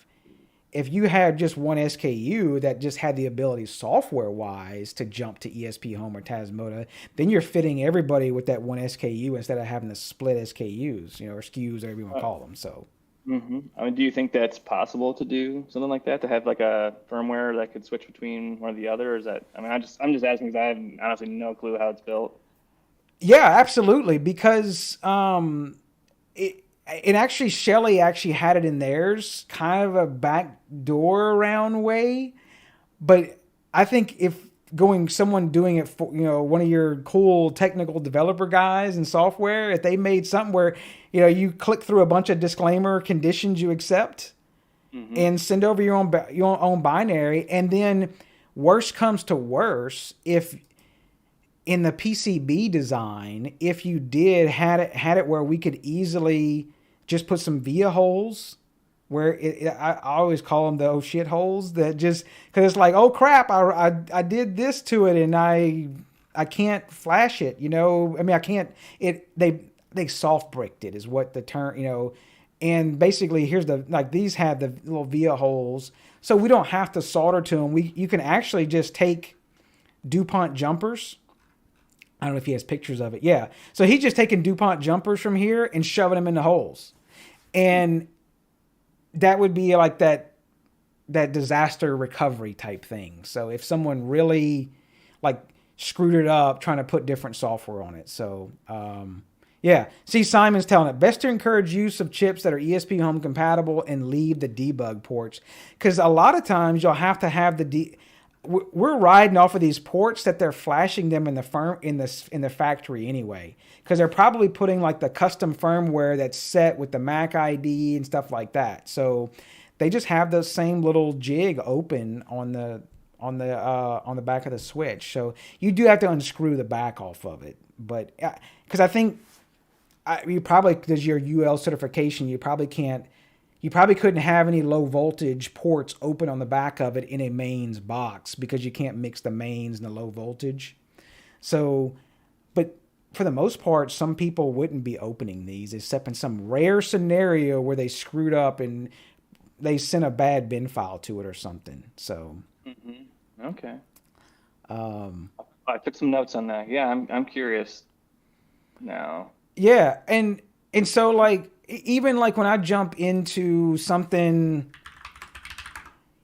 If you had just one SKU that just had the ability software-wise to jump to ESP Home or Tasmota, then you're fitting everybody with that one SKU instead of having to split SKUs, or SKUs, whatever you want to call them. So.
I mean, do you think that's possible to do something like that, to have like a firmware that could switch between one or the other? Or is that, I mean, I'm just asking because I have honestly no clue how it's built.
Yeah, absolutely. Because it actually, Shelly actually had it in theirs, kind of a backdoor around way. But I think if someone doing it for, one of your cool technical developer guys in software, if they made something where, you click through a bunch of disclaimer conditions you accept and send over your own binary. And then worst comes to worst, if in the PCB design, if you had it where we could easily just put some via holes where I always call them the oh shit holes, that just, because it's like, oh crap, I did this to it and I can't flash it, I mean, I can't, they soft bricked it is what the term, and basically here's these have the little via holes, so we don't have to solder to them. You can actually just take DuPont jumpers. I don't know if he has pictures of it. Yeah. So he's just taking DuPont jumpers from here and shoving them in the holes. And that would be like that disaster recovery type thing. So if someone really like screwed it up trying to put different software on it. So, yeah. See, Simon's telling it, best to encourage use of chips that are ESP Home compatible and leave the debug ports. Because a lot of times you'll have to have we're riding off of these ports that they're flashing them in the factory anyway, because they're probably putting like the custom firmware that's set with the Mac ID and stuff like that. So they just have the same little jig open on the back of the switch. So you do have to unscrew the back off of it, but because I think you probably, because your UL certification, you probably couldn't have any low voltage ports open on the back of it in a mains box because you can't mix the mains and the low voltage. So, but for the most part, some people wouldn't be opening these except in some rare scenario where they screwed up and they sent a bad bin file to it or something. So,
Okay. I took some notes on that. Yeah, I'm curious now.
Yeah, and so like even like when I jump into something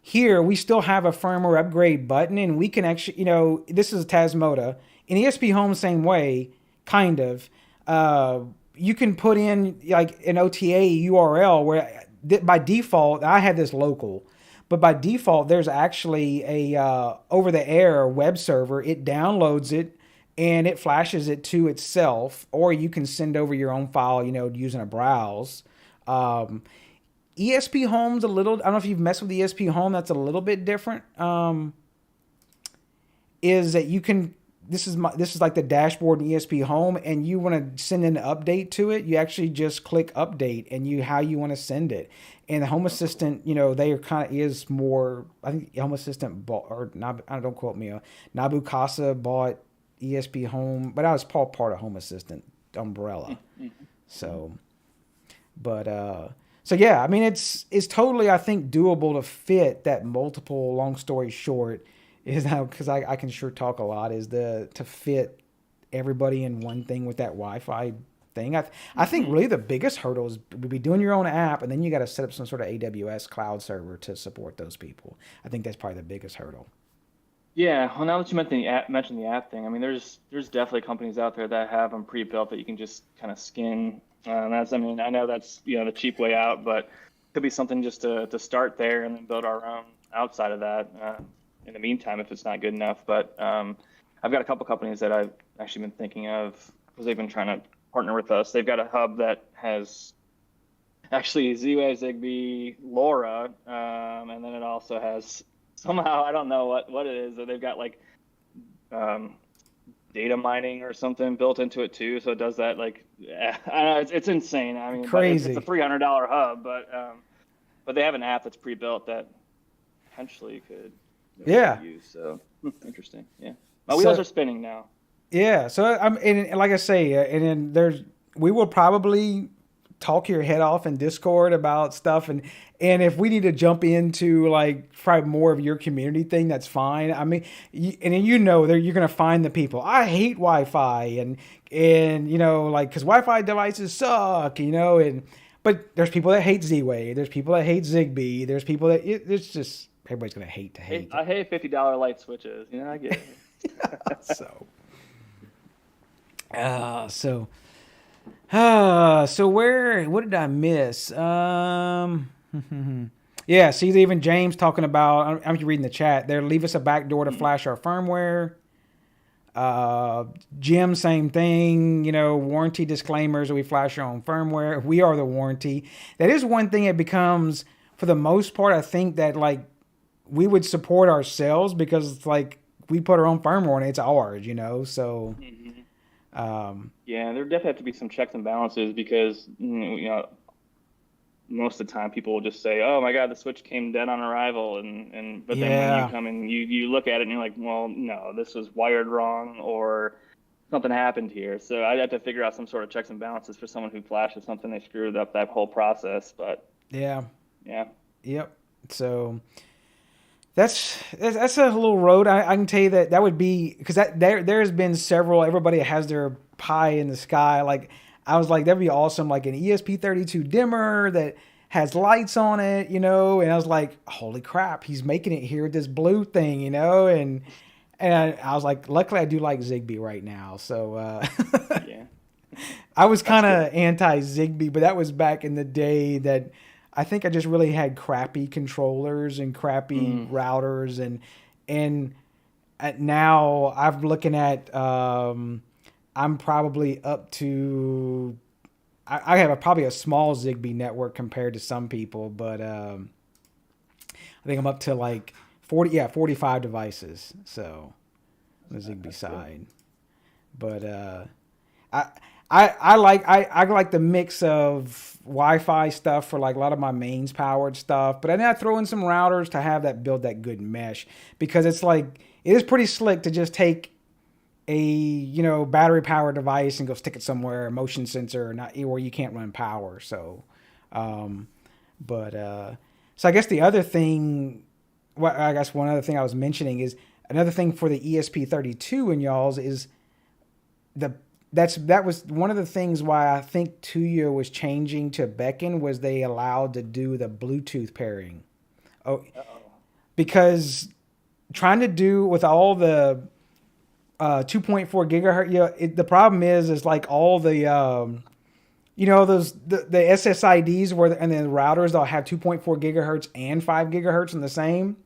here, we still have a firmware upgrade button, and we can actually, this is Tasmota. In ESP Home, same way, kind of. You can put in like an OTA URL where by default, I have this local, but by default, there's actually a over-the-air web server. It downloads it and it flashes it to itself, or you can send over your own file, using a browse. ESP Home's a little, I don't know if you've messed with ESP Home, that's a little bit different. Is that you can, this is like the dashboard in ESP Home, and you want to send an update to it, you actually just click update and how you want to send it. And the Home Assistant, they are kind of is more, I think Home Assistant bought, or don't quote me, Nabu Casa bought ESP Home, but I was part of Home Assistant umbrella. So, but, so yeah, I mean, it's totally, I think, doable to fit that multiple, long story short, is now, because I can sure talk a lot, is to fit everybody in one thing with that Wi-Fi thing. I think really the biggest hurdle would be doing your own app, and then you got to set up some sort of AWS cloud server to support those people. I think that's probably the biggest hurdle.
Yeah, well, now that you mentioned the app thing, I mean, there's definitely companies out there that have them pre-built that you can just kind of skin. I know that's the cheap way out, but it could be something just to start there and then build our own outside of that. In the meantime, if it's not good enough, but I've got a couple companies that I've actually been thinking of because they've been trying to partner with us. They've got a hub that has actually Z-Wave, Zigbee, LoRa, and then it also has somehow, I don't know what it is, but they've got like data mining or something built into it too. So it does that, like, I don't know, it's insane. I mean,
crazy.
It's a $300 hub, but they have an app that's pre-built that potentially could use. So interesting. Yeah, my wheels are spinning now.
Yeah. So and like I say, and then we will probably talk your head off in Discord about stuff, and if we need to jump into like probably more of your community thing, that's fine. I mean, you're gonna find the people. I hate Wi-Fi, and like, because Wi-Fi devices suck, but there's people that hate Z-Wave, there's people that hate Zigbee, there's people that it's just everybody's gonna hate.
I hate $50 light switches. I get it.
So what did I miss? Yeah, see, even James talking about, I'm reading the chat there, leave us a backdoor to flash our firmware. Jim, same thing, warranty disclaimers, we flash our own firmware. We are the warranty. That is one thing it becomes, for the most part, I think that like we would support ourselves because it's like we put our own firmware on it, it's ours, so.
Yeah, there definitely have to be some checks and balances because most of the time people will just say, "Oh my God, the switch came dead on arrival," but then when you come and you look at it and you're like, "Well, no, this was wired wrong or something happened here." So I'd have to figure out some sort of checks and balances for someone who flashes something, they screwed up that whole process. But
yeah,
yep.
So that's a little road. I can tell you that would be, because there's been several. Everybody has their pie in the sky. Like I was like, that'd be awesome. Like an ESP32 dimmer that has lights on it, And I was like, holy crap, he's making it here with this blue thing, And I was like, luckily I do like Zigbee right now. So
yeah,
I was kind of anti Zigbee, but that was back in the day that. I think I just really had crappy controllers and crappy routers, and now I'm looking at I'm probably up to I have probably a small Zigbee network compared to some people, but I think I'm up to like 45 devices. So on the Zigbee side, but I like the mix of Wi-Fi stuff for like a lot of my mains powered stuff, but then I throw in some routers to build that good mesh, because it's like, it is pretty slick to just take a battery powered device and go stick it somewhere, a motion sensor, where you can't run power. So, so I guess the other thing, I guess one other thing I was mentioning is another thing for the ESP32 in y'all's is that was one of the things why I think Tuya was changing to Beacon was they allowed to do the Bluetooth pairing. Oh, because trying to do with all the 2.4 gigahertz, the problem is like all the those the SSIDs and then the routers, they'll have 2.4 gigahertz and 5 gigahertz in the same.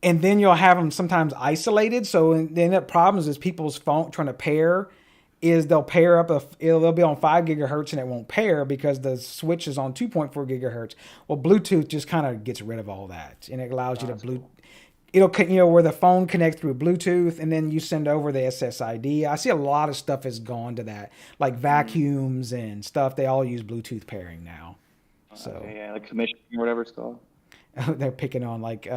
And then you'll have them sometimes isolated. So the end up problems is people's phone trying to pair is they'll pair up they'll be on 5 gigahertz and it won't pair because the switch is on 2.4 gigahertz. Well, Bluetooth just kind of gets rid of all that, and it allows you to it'll where the phone connects through Bluetooth and then you send over the SSID. I see a lot of stuff has gone to that, like vacuums and stuff. They all use Bluetooth pairing now. So
yeah, like commission or whatever it's called.
They're picking on like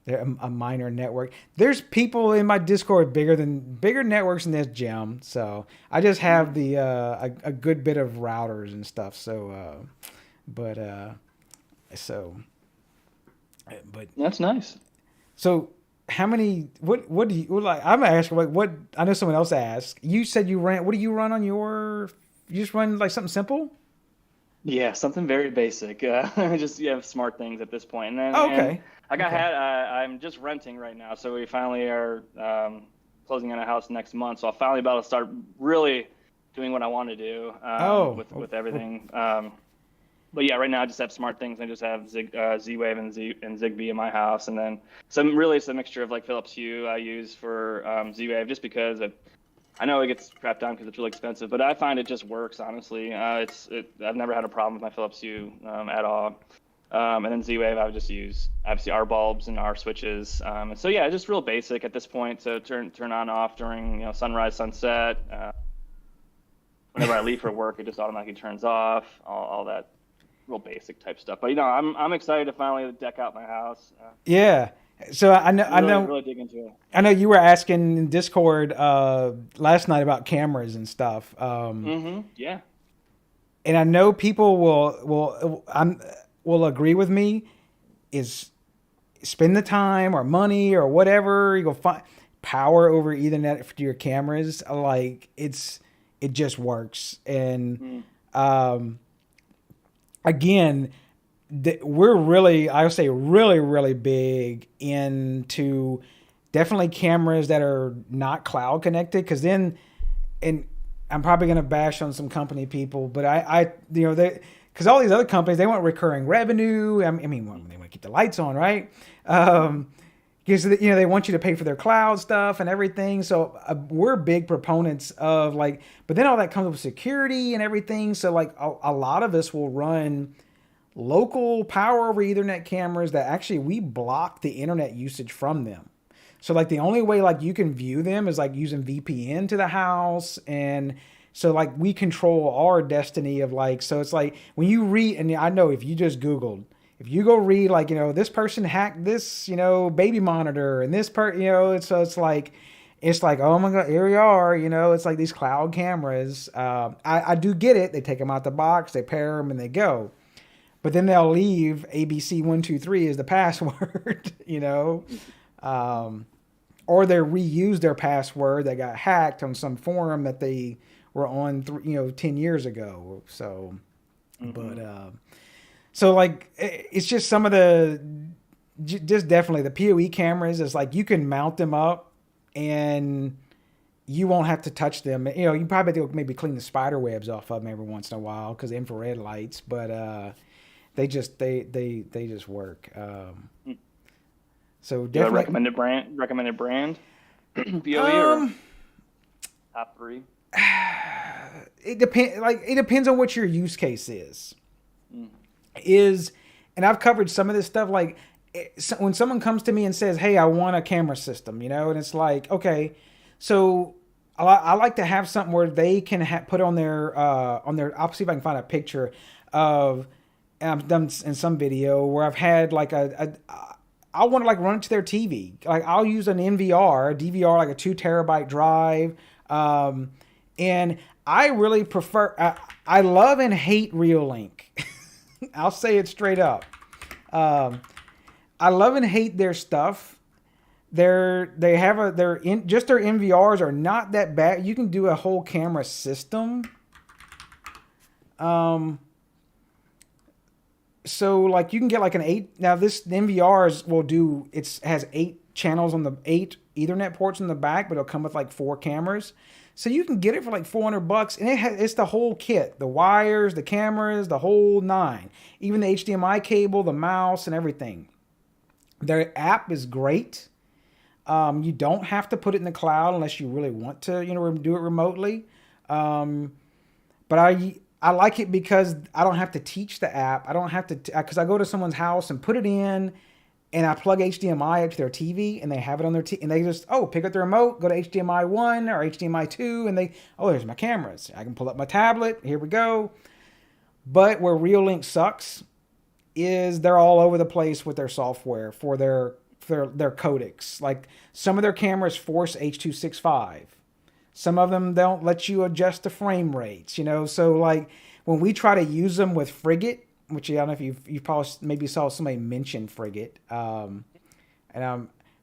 they're a minor network. There's people in my Discord bigger networks than this, Jim. So I just have the a good bit of routers and stuff. So, but
that's nice.
So how many? What do you like? I'm asking like what? I know someone else asked. You said you ran. What do you run on your? You just run like something simple?
Yeah, something very basic. Just smart things at this point. And then,
okay.
I'm just renting right now, so we finally are closing on a house next month. So I'll finally be able to start really doing what I want to do with everything. But yeah, right now I just have smart things. I just have Z-Wave and Zigbee in my house, and then it's a mixture of like Philips Hue I use for Z-Wave, just because I know it gets crapped down because it's really expensive, but I find it just works, honestly. I've never had a problem with my Philips Hue at all. And then Z-Wave, I would just use obviously our bulbs and our switches. And so yeah, just real basic at this point. So turn on off during sunrise, sunset. Whenever I leave for work, it just automatically turns off. All that real basic type stuff. But I'm excited to finally deck out my house.
Yeah. So I know
really dig into it.
I know you were asking in Discord last night about cameras and stuff.
Yeah.
And I know people will agree with me is spend the time or money or whatever. You go find power over Ethernet for your cameras. Like it just works. And again, we're really, I would say really, really big into definitely cameras that are not cloud connected. Cause then, and I'm probably going to bash on some company people, but because all these other companies, they want recurring revenue. I mean, they want to keep the lights on, right? Because they want you to pay for their cloud stuff and everything. So we're big proponents of but then all that comes with security and everything. So a lot of us will run local power over Ethernet cameras that actually we block the internet usage from them. So the only way you can view them is using VPN to the house. And so we control our destiny of so it's when you read, and I know if you just Googled, if you go read this person hacked this, baby monitor and this it's like, oh my God, here we are, it's like these cloud cameras. I do get it. They take them out the box, they pair them and they go. But then they'll leave ABC123 as the password, or they reuse their password that got hacked on some forum that they were on, 10 years ago. So, but it's just some of just definitely the PoE cameras is you can mount them up and you won't have to touch them. You probably have to maybe clean the spider webs off of them every once in a while because infrared lights, but they just work. So definitely
recommended brand PoE or top 3.
It depends on what your use case is. And I've covered some of this stuff. When someone comes to me and says, "Hey, I want a camera system," and it's okay, so I like to have something where they can put on their. I'll see if I can find a picture of. And I've done in some video where I've had I want to run it to their TV. I'll use an NVR, a DVR, a 2 terabyte drive. And I really prefer, I love and hate Reolink. I'll say it straight up. I love and hate their stuff. they have just their NVRs are not that bad. You can do a whole camera system. So like you can get like an 8. Now this NVRs will do. Has 8 channels on the 8 Ethernet ports in the back, but it'll come with like 4 cameras. So you can get it for like $400, and it's the whole kit: the wires, the cameras, the whole 9, even the HDMI cable, the mouse, and everything. Their app is great. You don't have to put it in the cloud unless you really want to, do it remotely. But I like it because I don't have to teach the app. I don't have to, because I go to someone's house and put it in, and I plug HDMI up to their TV, and they have it on their TV, and they just, pick up the remote, go to HDMI 1 or HDMI 2, and there's my cameras. I can pull up my tablet. Here we go. But where Reolink sucks is they're all over the place with their software for their codecs. Like some of their cameras force H.265. Some of them don't let you adjust the frame rates, So like when we try to use them with Frigate, which I don't know if you probably maybe saw somebody mention Frigate, and I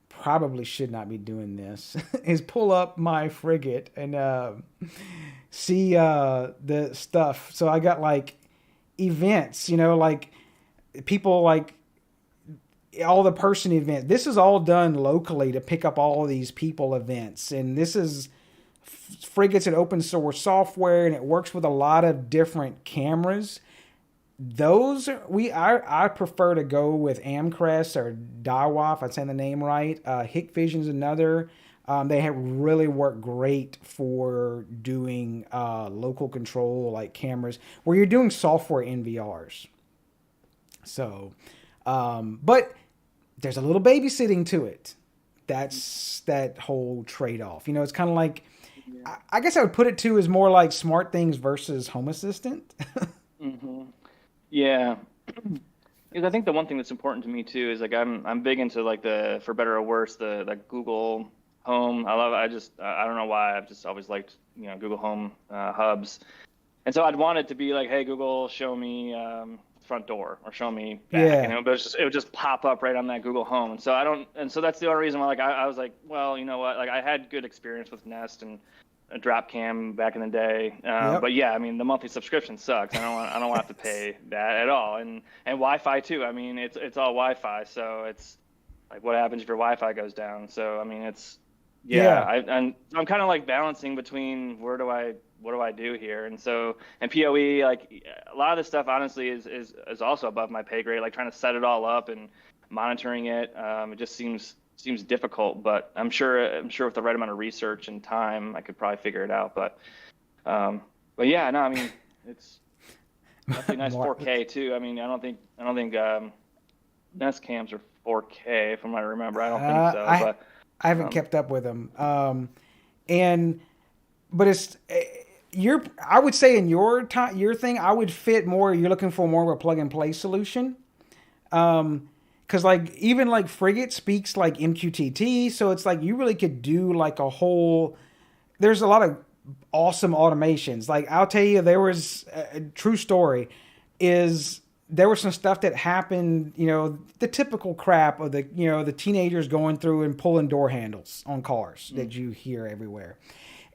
probably should not be doing this, is pull up my Frigate and see the stuff. So I got like events, like people like all the person events. This is all done locally to pick up all of these people events. And this is Frigate's an open source software, and it works with a lot of different cameras. I prefer to go with Amcrest or DIY, if I'm saying the name right. Hikvision's another. They have really worked great for doing local control, like cameras, where you're doing software NVRs. So, but there's a little babysitting to it. That's that whole trade-off. It's kind of like, I guess I would put it to as more like Smart Things versus Home Assistant.
Mm-hmm. Yeah. Because I think the one thing that's important to me too is like I'm big into like the, for better or worse, the Google Home. I don't know why, I've just always liked Google Home hubs, and so I'd want it to be like, hey Google, show me front door, or show me back, but it would just pop up right on that Google Home. And so that's the only reason why like I was like, well, you know what, like I had good experience with Nest and a drop cam back in the day, but yeah, I mean the monthly subscription sucks. I don't want to have to pay that at all, and Wi-Fi too. I mean it's all Wi-Fi, so it's like what happens if your Wi-Fi goes down? So I mean it's I'm kind of like balancing between what do I do here, and PoE, like a lot of this stuff honestly is also above my pay grade. Like trying to set it all up and monitoring it, it just seems difficult, but I'm sure with the right amount of research and time, I could probably figure it out. But yeah, no, I mean, it's definitely nice 4K too. I mean, I don't think Nest cams are 4K from what I remember. I don't think so.
I haven't kept up with them. But it's I would say in your thing, I would fit more. You're looking for more of a plug and play solution. Because like even like Frigate speaks like MQTT, so it's like you really could do like a whole. There's a lot of awesome automations. Like I'll tell you, there was a true story. There was some stuff that happened. The typical crap of the teenagers going through and pulling door handles on cars that you hear everywhere.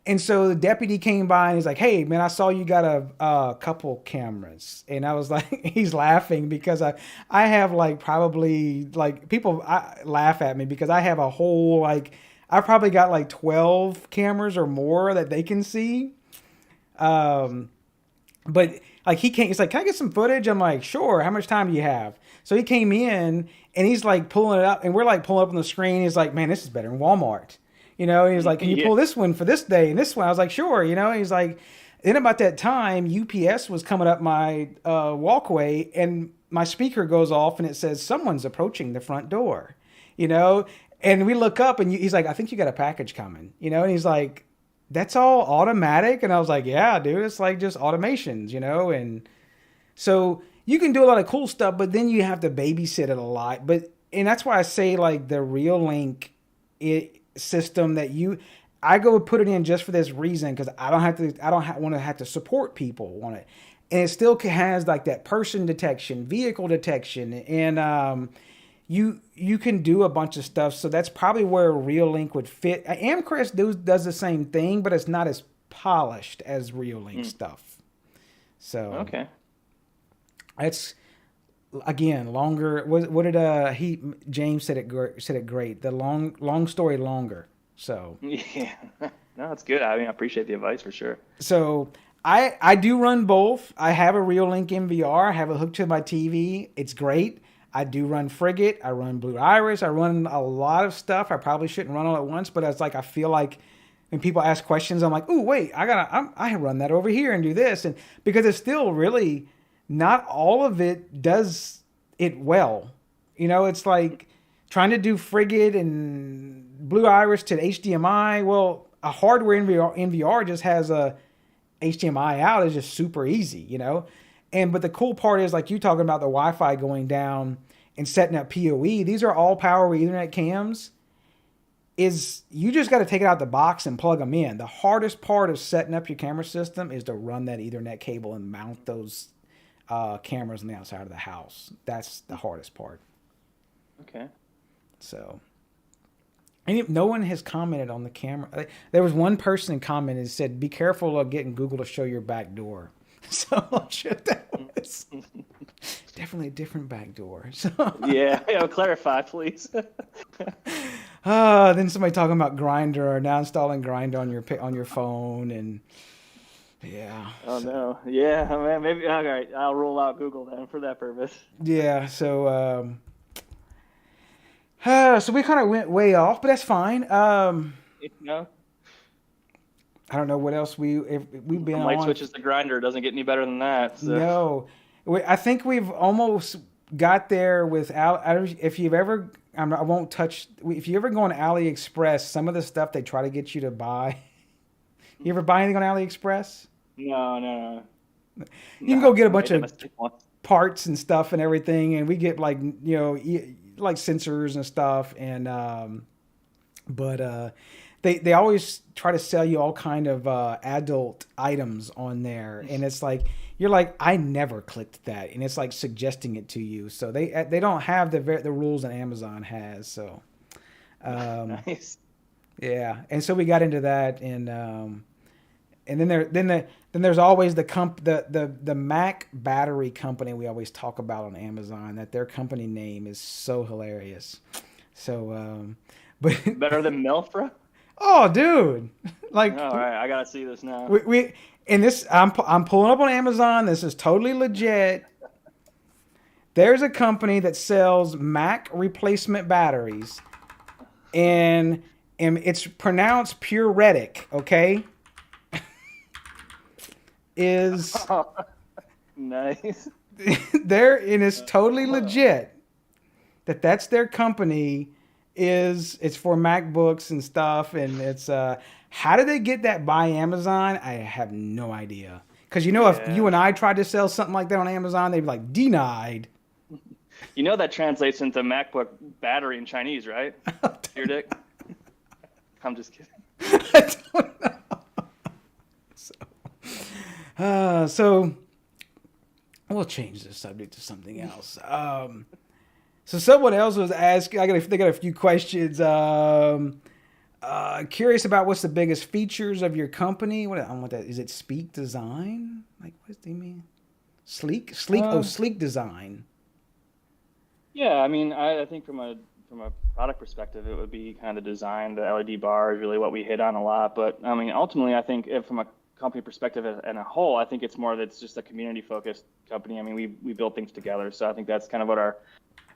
And so the deputy came by and he's like, "Hey, man, I saw you got a couple cameras." And I was like, he's laughing because I have like probably like people laugh at me because I have a whole like I probably got like 12 cameras or more that they can see. But like he's like, "Can I get some footage?" I'm like, "Sure. How much time do you have?" So he came in and he's like pulling it up, and we're like pulling up on the screen. He's like, "Man, this is better than Walmart." And he's like, "Can you pull this one for this day and this one?" I was like, "Sure." And he's like, then about that time, UPS was coming up my walkway, and my speaker goes off, and it says, "Someone's approaching the front door." And we look up, and he's like, "I think you got a package coming." And he's like, "That's all automatic?" And I was like, "Yeah, dude, it's like just automations, And so you can do a lot of cool stuff, but then you have to babysit it a lot. And that's why I say like the Reolink system that I go put it in just for this reason, because I don't want to have to support people on it, and it still has like that person detection, vehicle detection, and you can do a bunch of stuff. So that's probably where Reolink would fit. Amcrest does the same thing, but it's not as polished as Reolink stuff. So
Okay.
it's again longer. What did James said it great. The long story longer. So
Yeah. No, that's good. I mean, I appreciate the advice for sure.
so I do run both. I have a Reolink MVR. I have it hooked to my TV. It's great. I do run Frigate. I run Blue Iris. I run a lot of stuff. I probably shouldn't run all at once, but it's like I feel like when people ask questions, I'm like, oh wait, I run that over here and do this, and because it's still really not all of it does it well. It's like trying to do Frigate and Blue Iris to HDMI. Well, a hardware NVR just has a HDMI out is just super easy, but the cool part is like you talking about the Wi-Fi going down and setting up PoE. These are all power Ethernet cams. Is you just got to take it out the box and plug them in. The hardest part of setting up your camera system is to run that Ethernet cable and mount those cameras on the outside of the house. That's the hardest part.
Okay.
So, and no one has commented on the camera. There was one person commented and said, "Be careful of getting Google to show your back door." So I'm sure that was definitely a different back door. So
Yeah, clarify, please.
then somebody talking about Grindr, now installing Grindr on your phone, and yeah.
Oh no. Yeah, man. Maybe. All right. I'll roll out Google then for that purpose.
Yeah. So so we kind of went way off, but that's fine. I don't know what else we've been
Light
on.
switches to Grinder doesn't get any better than that. So.
No, I think we've almost got there without. If you've ever, I won't touch. If you ever go on AliExpress, some of the stuff they try to get you to buy. You ever buy anything on AliExpress?
No.
You can go get a bunch of parts and stuff and everything, and we get like like sensors and stuff, and but they always try to sell you all kind of adult items on there, and it's like you're like, I never clicked that, and it's like suggesting it to you. So they don't have the rules that Amazon has. So
nice.
Yeah, and so we got into that, and then there's always the Mac battery company we always talk about on Amazon. That their company name is so hilarious. So but
Better than Melfra?
Oh, dude! Like,
all right, I gotta see this now.
We and this I'm pulling up on Amazon. This is totally legit. There's a company that sells Mac replacement batteries, and it's pronounced Puretic. Okay, is
nice.
there, and it's totally legit. That's their company. It's for MacBooks and stuff, and it's how did they get that by Amazon? I have no idea. Because if you and I tried to sell something like that on Amazon, they'd be like, denied.
That translates into MacBook battery in Chinese, right? Your dick. I'm just kidding.
I don't know. So we'll change the subject to something else. So someone else was asking. They got a few questions. Curious about what's the biggest features of your company. What that is? It Speak Design? Like what does they mean? Sleek. Sleek Design.
Yeah, I mean, I think from a product perspective, it would be kind of the design. The LED bar is really what we hit on a lot. But I mean, ultimately, I think from a company perspective and a whole, I think it's more that it's just a community focused company. I mean, we build things together. So I think that's kind of what at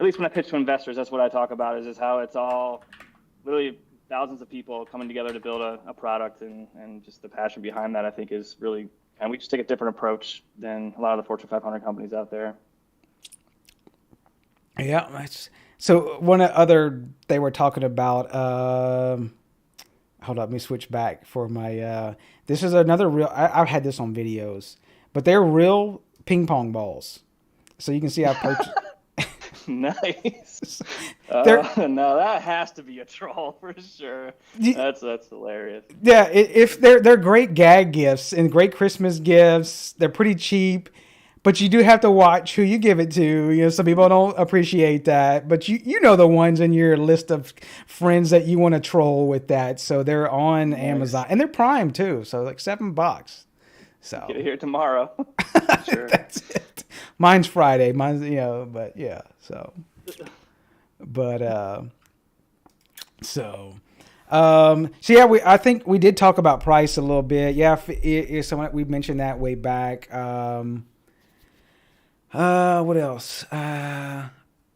least when I pitch to investors, that's what I talk about is how it's all literally thousands of people coming together to build a product, and just the passion behind that, I think, is really, and we just take a different approach than a lot of the Fortune 500 companies out there.
Yeah. So one other they were talking about, hold on, let me switch back for my, this is another real, I've had this on videos, but they're real ping pong balls. So you can see I purchased.
Nice. No, that has to be a troll for sure. That's hilarious.
Yeah, if they're great gag gifts and great Christmas gifts. They're pretty cheap, But you do have to watch who you give it to. You know, some people don't appreciate that, but you know the ones in your list of friends that you want to troll with that. So they're on Amazon and they're Prime too. So like $7. So
Get it here tomorrow. Sure.
that's it. Mine's Friday. Mine's but yeah. So, but so. So yeah, I think we did talk about price a little bit. Yeah, we mentioned that way back. What else? I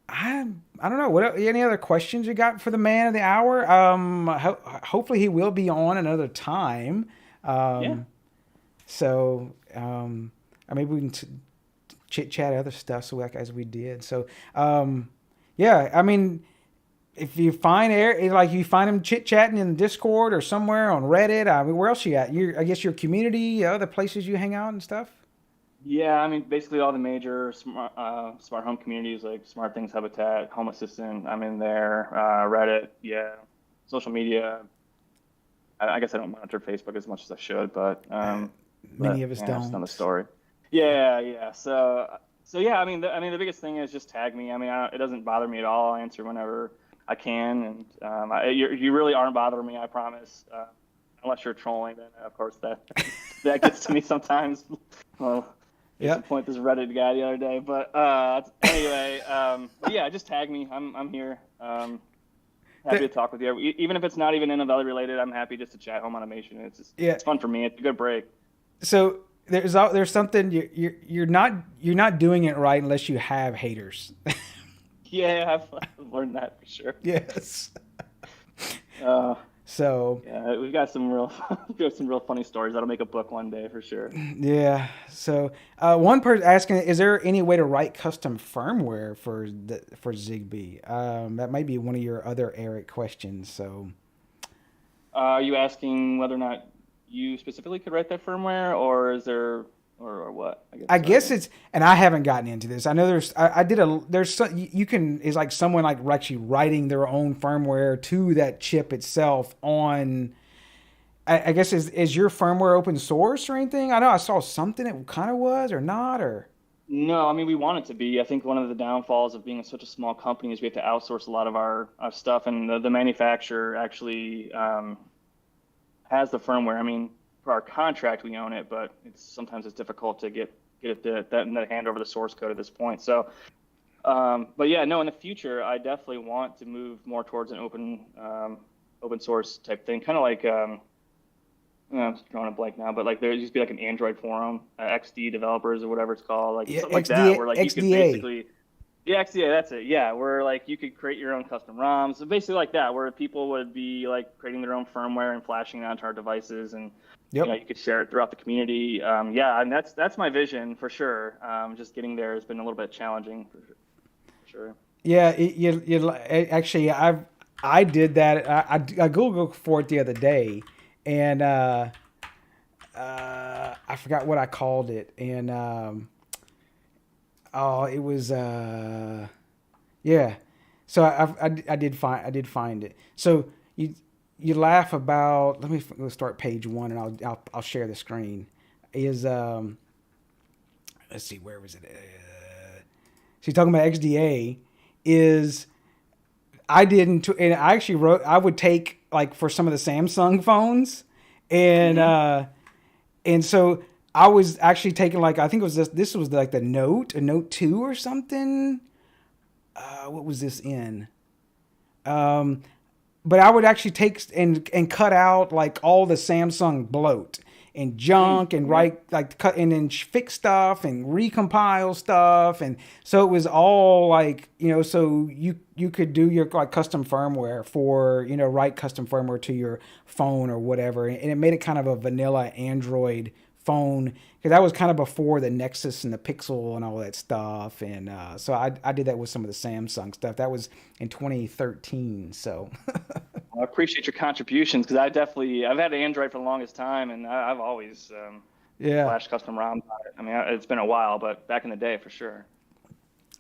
don't know. Any other questions you got for the man of the hour? Hopefully he will be on another time.
Yeah.
So, maybe we can chit chat other stuff. So like as we did. So, yeah. I mean, if you find you find him chit chatting in Discord or somewhere on Reddit. I mean, where else you at? I guess your community, other places you hang out and stuff.
Yeah, I mean, basically all the major smart home communities like Smart Things Habitat, Home Assistant, I'm in there. Reddit, yeah, social media. I guess I don't monitor Facebook as much as I should, but
many of us don't.
That's another story. Yeah. So yeah, I mean, the biggest thing is just tag me. I mean, it doesn't bother me at all. I'll answer whenever I can, and you really aren't bothering me, I promise. Unless you're trolling, then of course that gets to me sometimes. Well. Yeah. Point this Reddit guy the other day, but anyway, yeah, just tag me. I'm here. Happy to talk with you. Even if it's not even Inovelli related, I'm happy just to chat home automation. It's fun for me. It's a good break.
So there's something you're not doing it right unless you have haters.
Yeah, I've learned that for sure.
Yes.
So yeah, we've got some real funny stories that'll make a book one day for sure.
Yeah. So one person asking, is there any way to write custom firmware for Zigbee? That might be one of your other Eric questions. So,
are you asking whether or not you specifically could write that firmware, or is there? Or what?
I guess it's, and I haven't gotten into this. I know is like someone like actually writing their own firmware to that chip itself on, I guess is your firmware open source or anything? I know I saw something it kind of was or not, or.
No, I mean, we want it to be. I think one of the downfalls of being such a small company is we have to outsource a lot of our stuff, and the manufacturer actually has the firmware. I mean, for our contract, we own it, but sometimes it's difficult to get it that hand over the source code at this point. So, but yeah, no, in the future, I definitely want to move more towards an open source type thing, kind of like I'm drawing a blank now, but like there used to be like an Android forum, XD developers or whatever it's called, like something like that, where like you could basically. Yeah, XDA, that's it. Yeah, where like you could create your own custom ROMs, so basically like that, where people would be like creating their own firmware and flashing it onto our devices, and you could share it throughout the community. Yeah, and that's my vision for sure. Just getting there has been a little bit challenging for sure.
Yeah, actually, I did that. I Googled for it the other day, and I forgot what I called it, and it was yeah. So I did find it. So you laugh about. Let's start page 1, and I'll share the screen. Is let's see, where was it? So you're talking about XDA. Is I didn't, and I actually wrote. I would take like for some of the Samsung phones, and and so I was actually taking like, I think it was this was like a Note 2 or something. What was this in? But I would actually take and cut out like all the Samsung bloat and junk and cut and then fix stuff and recompile stuff, and so it was all like, so you could do your like custom firmware for, write custom firmware to your phone or whatever, and it made it kind of a vanilla Android phone, because that was kind of before the Nexus and the Pixel and all that stuff, and so I did that with some of the Samsung stuff. That was in 2013. So
I appreciate your contributions, because I've had Android for the longest time, and I've always flashed custom ROMs on it. I mean, it's been a while, but back in the day for sure.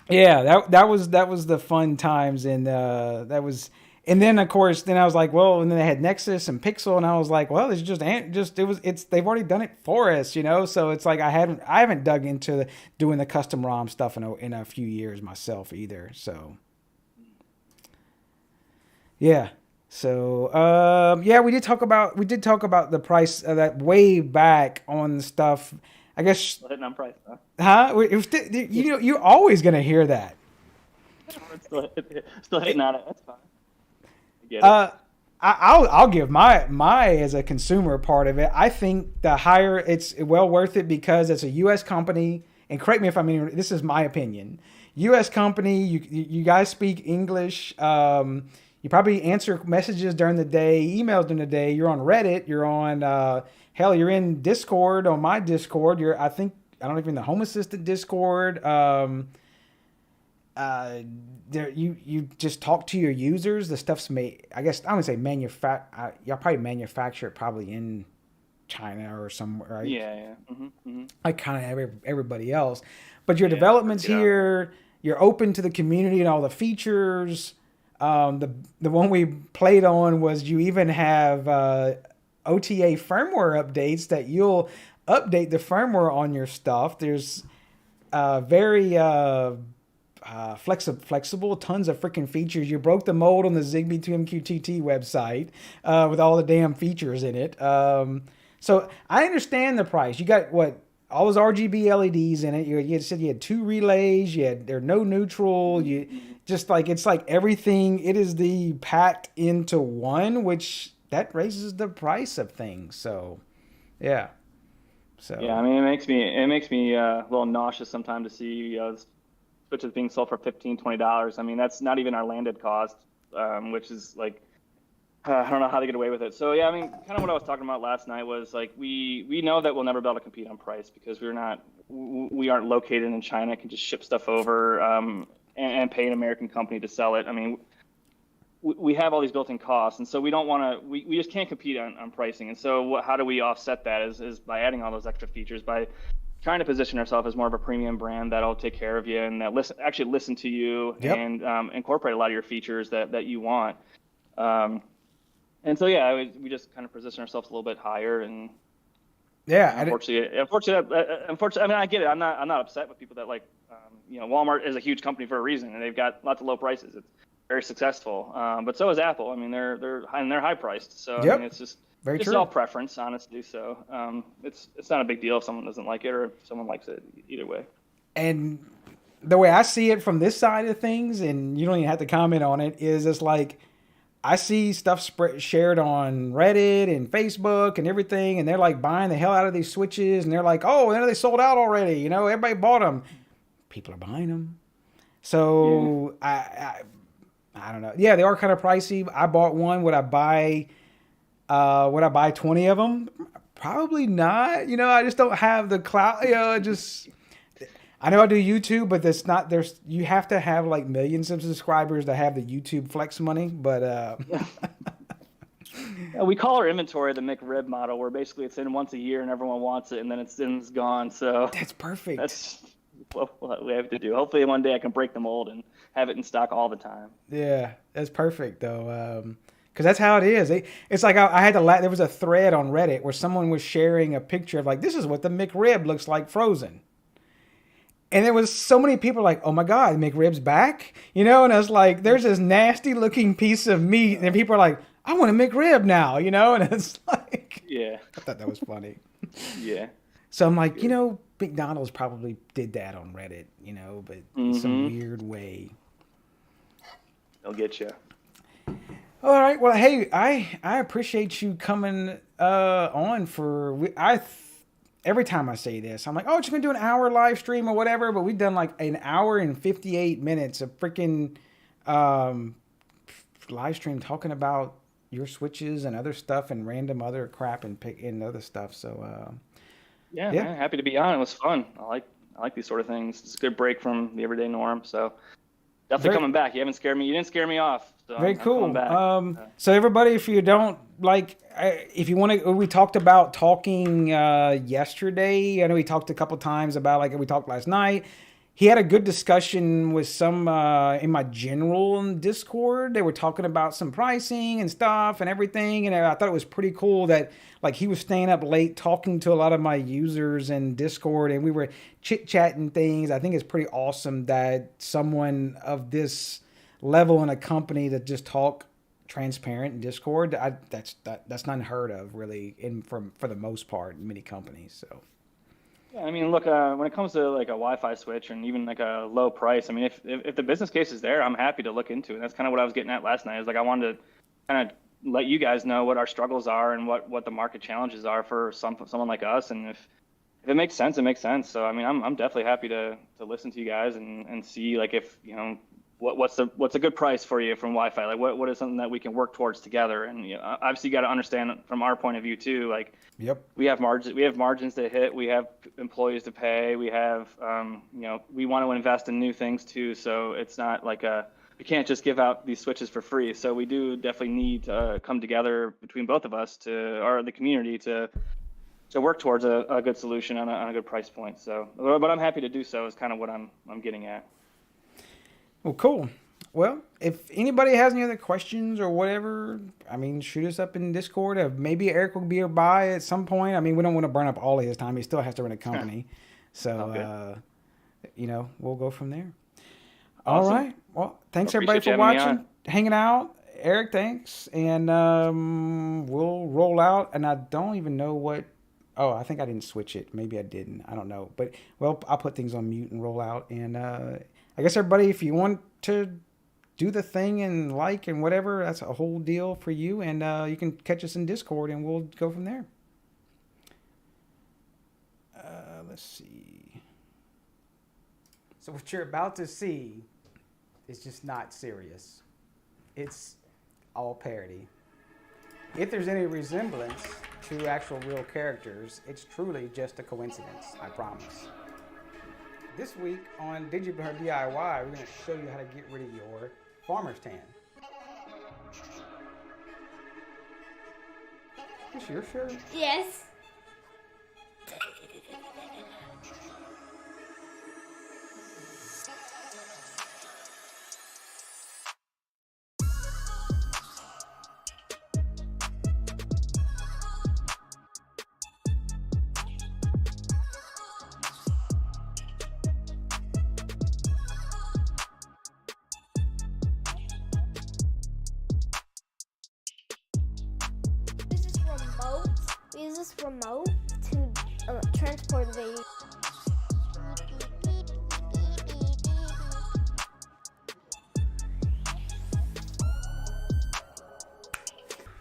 Yeah, that was the fun times, and that was, And then of course, then I was like, well, and then they had Nexus and Pixel, and I was like, well, it's they've already done it for us, you know. So it's like I haven't dug into doing the custom ROM stuff in a few years myself either. So yeah. So yeah, we did talk about the price of that way back on the stuff. I guess
Still hitting on price, huh?
you know, you're always gonna hear that.
Still hitting on it. That's fine. I get it.
I'll give my as a consumer part of it. I think the higher, it's well worth it because it's a U.S. company. And correct me if I mean, this is my opinion. U.S. company, you guys speak English. You probably answer messages during the day, emails during the day. You're on Reddit. You're on hell. You're in Discord, on my Discord. I don't know if you're in the Home Assistant Discord. There you just talk to your users. The stuff's made. I guess I would say y'all probably manufacture it probably in China or somewhere, right?
Yeah. Mm-hmm, mm-hmm.
Like kind of everybody else. But your development's here. You're open to the community and all the features. The one we played on was you even have OTA firmware updates that you'll update the firmware on your stuff. There's very flexible, tons of freaking features. You broke the mold on the Zigbee to MQTT website with all the damn features in it. So I understand the price. You got all those RGB LEDs in it. You said you had 2 relays. They're no neutral. You just like, it's like everything. It is the packed into one, which that raises the price of things. So, yeah. So
yeah, I mean, it makes me a little nauseous sometimes to see switches being sold for $15-$20. I mean, that's not even our landed cost, which is like, I don't know how they get away with it. So yeah, I mean, kind of what I was talking about last night was like we know that we'll never be able to compete on price because we aren't located in China. Can just ship stuff over and pay an American company to sell it. I mean, we have all these built-in costs, and so we don't want to. We just can't compete on pricing. And so how do we offset that? Is by adding all those extra features, by trying to position ourselves as more of a premium brand that'll take care of you and that listen to you and incorporate a lot of your features that you want. And so, yeah, we just kind of position ourselves a little bit higher, and unfortunately, I mean, I get it. I'm not upset with people that like, Walmart is a huge company for a reason, and they've got lots of low prices. It's very successful, but so is Apple. I mean, they're high priced. So I mean, it's just all preference, honestly. So it's not a big deal if someone doesn't like it or if someone likes it. Either way.
And the way I see it from this side of things, and you don't even have to comment on it, is it's like, I see stuff shared on Reddit and Facebook and everything, and they're like buying the hell out of these switches, and they're like, oh, they sold out already. You know, everybody bought them. People are buying them. So I don't know. Yeah, they are kind of pricey. I bought one. Would I buy 20 of them? Probably not. You know, I just don't have the clout. You know, I know I do YouTube, but you have to have like millions of subscribers to have the YouTube flex money. But
we call our inventory the McRib model, where basically it's in once a year and everyone wants it, and then it's gone. So that's
perfect.
That's what we have to do. Hopefully one day I can break the mold and have it in stock all the time.
Yeah, that's perfect though. Because that's how it is. It's like I had to there was a thread on Reddit where someone was sharing a picture of like, this is what the McRib looks like frozen. And there was so many people like, oh my God, McRib's back? You know, and I was like, there's this nasty looking piece of meat. And people are like, I want a McRib now, you know? And it's like,
yeah,
I thought that was funny.
Yeah.
So I'm like, McDonald's probably did that on Reddit, but in some weird way.
They'll get you.
All right. Well, hey, I appreciate you coming on every time I say this, I'm like, oh, just going to do an hour live stream or whatever. But we've done like an hour and 58 minutes of freaking live stream talking about your switches and other stuff and random other crap and other stuff. So,
yeah. Man, happy to be on. It was fun. I like these sort of things. It's a good break from the everyday norm. So definitely coming back. You didn't scare me off. So
very cool. So everybody, if you don't if you want to, we talked about talking yesterday. I know we talked a couple times about we talked last night. he had a good discussion with some in my general Discord. They were talking about some pricing and stuff and everything, and I thought it was pretty cool that like he was staying up late talking to a lot of my users in Discord, and we were chit-chatting things. I think it's pretty awesome that someone of this level in a company that just talk transparent in Discord, that's not unheard of really for the most part in many companies. So
Yeah, I mean, look, when it comes to like a Wi-Fi switch and even like a low price, I mean, if the business case is there, I'm happy to look into it. That's kind of what I was getting at last night. Is like I wanted to kind of let you guys know what our struggles are and what the market challenges are for someone like us. And if it makes sense, it makes sense. So I mean, I'm definitely happy to listen to you guys and see like if what's a good price for you from Wi-Fi. Like what is something that we can work towards together. And obviously you got to understand from our point of view too. Like
yep,
we have margins to hit. We have employees to pay. We have we want to invest in new things too. So it's not like we can't just give out these switches for free. So we do definitely need to come together between both of us or the community to work towards a good solution on a good price point. So, but I'm happy to do so is kind of what I'm getting at.
well, cool. Well, if anybody has any other questions or whatever, I mean, shoot us up in Discord. Maybe Eric will be by at some point. I mean, we don't want to burn up all of his time. He still has to run a company. So, we'll go from there.
Awesome.
All right. Well, thanks everybody for watching, hanging out. Eric, thanks. And we'll roll out. And I don't even know what. Oh, I think I didn't switch it. Maybe I didn't. I don't know. But, well, I'll put things on mute and roll out. And I guess everybody, if you want to do the thing and like and whatever, that's a whole deal for you. And you can catch us in Discord and we'll go from there. Let's see. So what you're about to see is just not serious. It's all parody. If there's any resemblance to actual real characters, it's truly just a coincidence, I promise. This week on digiblurDIY, we're going to show you how to get rid of your farmer's tan. Is your shirt?
Yes. We use this remote to transport the.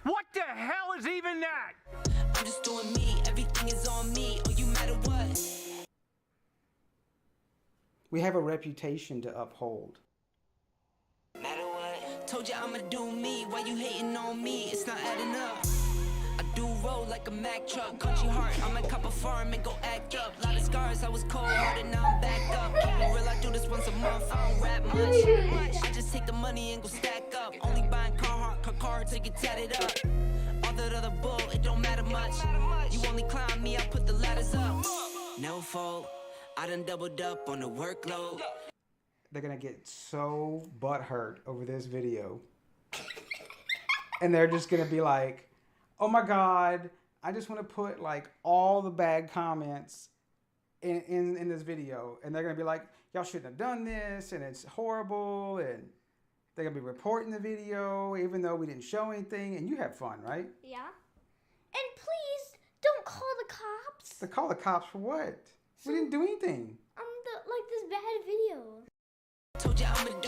What the hell is even that?
I'm just doing me, everything is on me, oh you matter what?
We have a reputation to uphold.
Matter what? Told you I'ma do me, why you hating on me? It's not adding up. I do roll like a Mack truck, country heart, I'm a cop a farm and go act up. Lot of scars, I was cold-hearted, now I'm backed up. Keep it real, I do this once a month, I don't rap much. I just take the money and go stack up. Only buying car till you tatted up. All that other bull, it don't matter much. You only climb me, I put the ladders up. No fault, I done doubled up on the workload.
They're going to get so butthurt over this video. And they're just going to be like, oh my God, I just want to put like all the bad comments in this video. And they're going to be like, y'all shouldn't have done this and it's horrible. And they're going to be reporting the video even though we didn't show anything. And you have fun, right?
Yeah. And please don't call the cops.
To call the cops for what? We didn't do anything.
Like this bad video.
Told you I'ma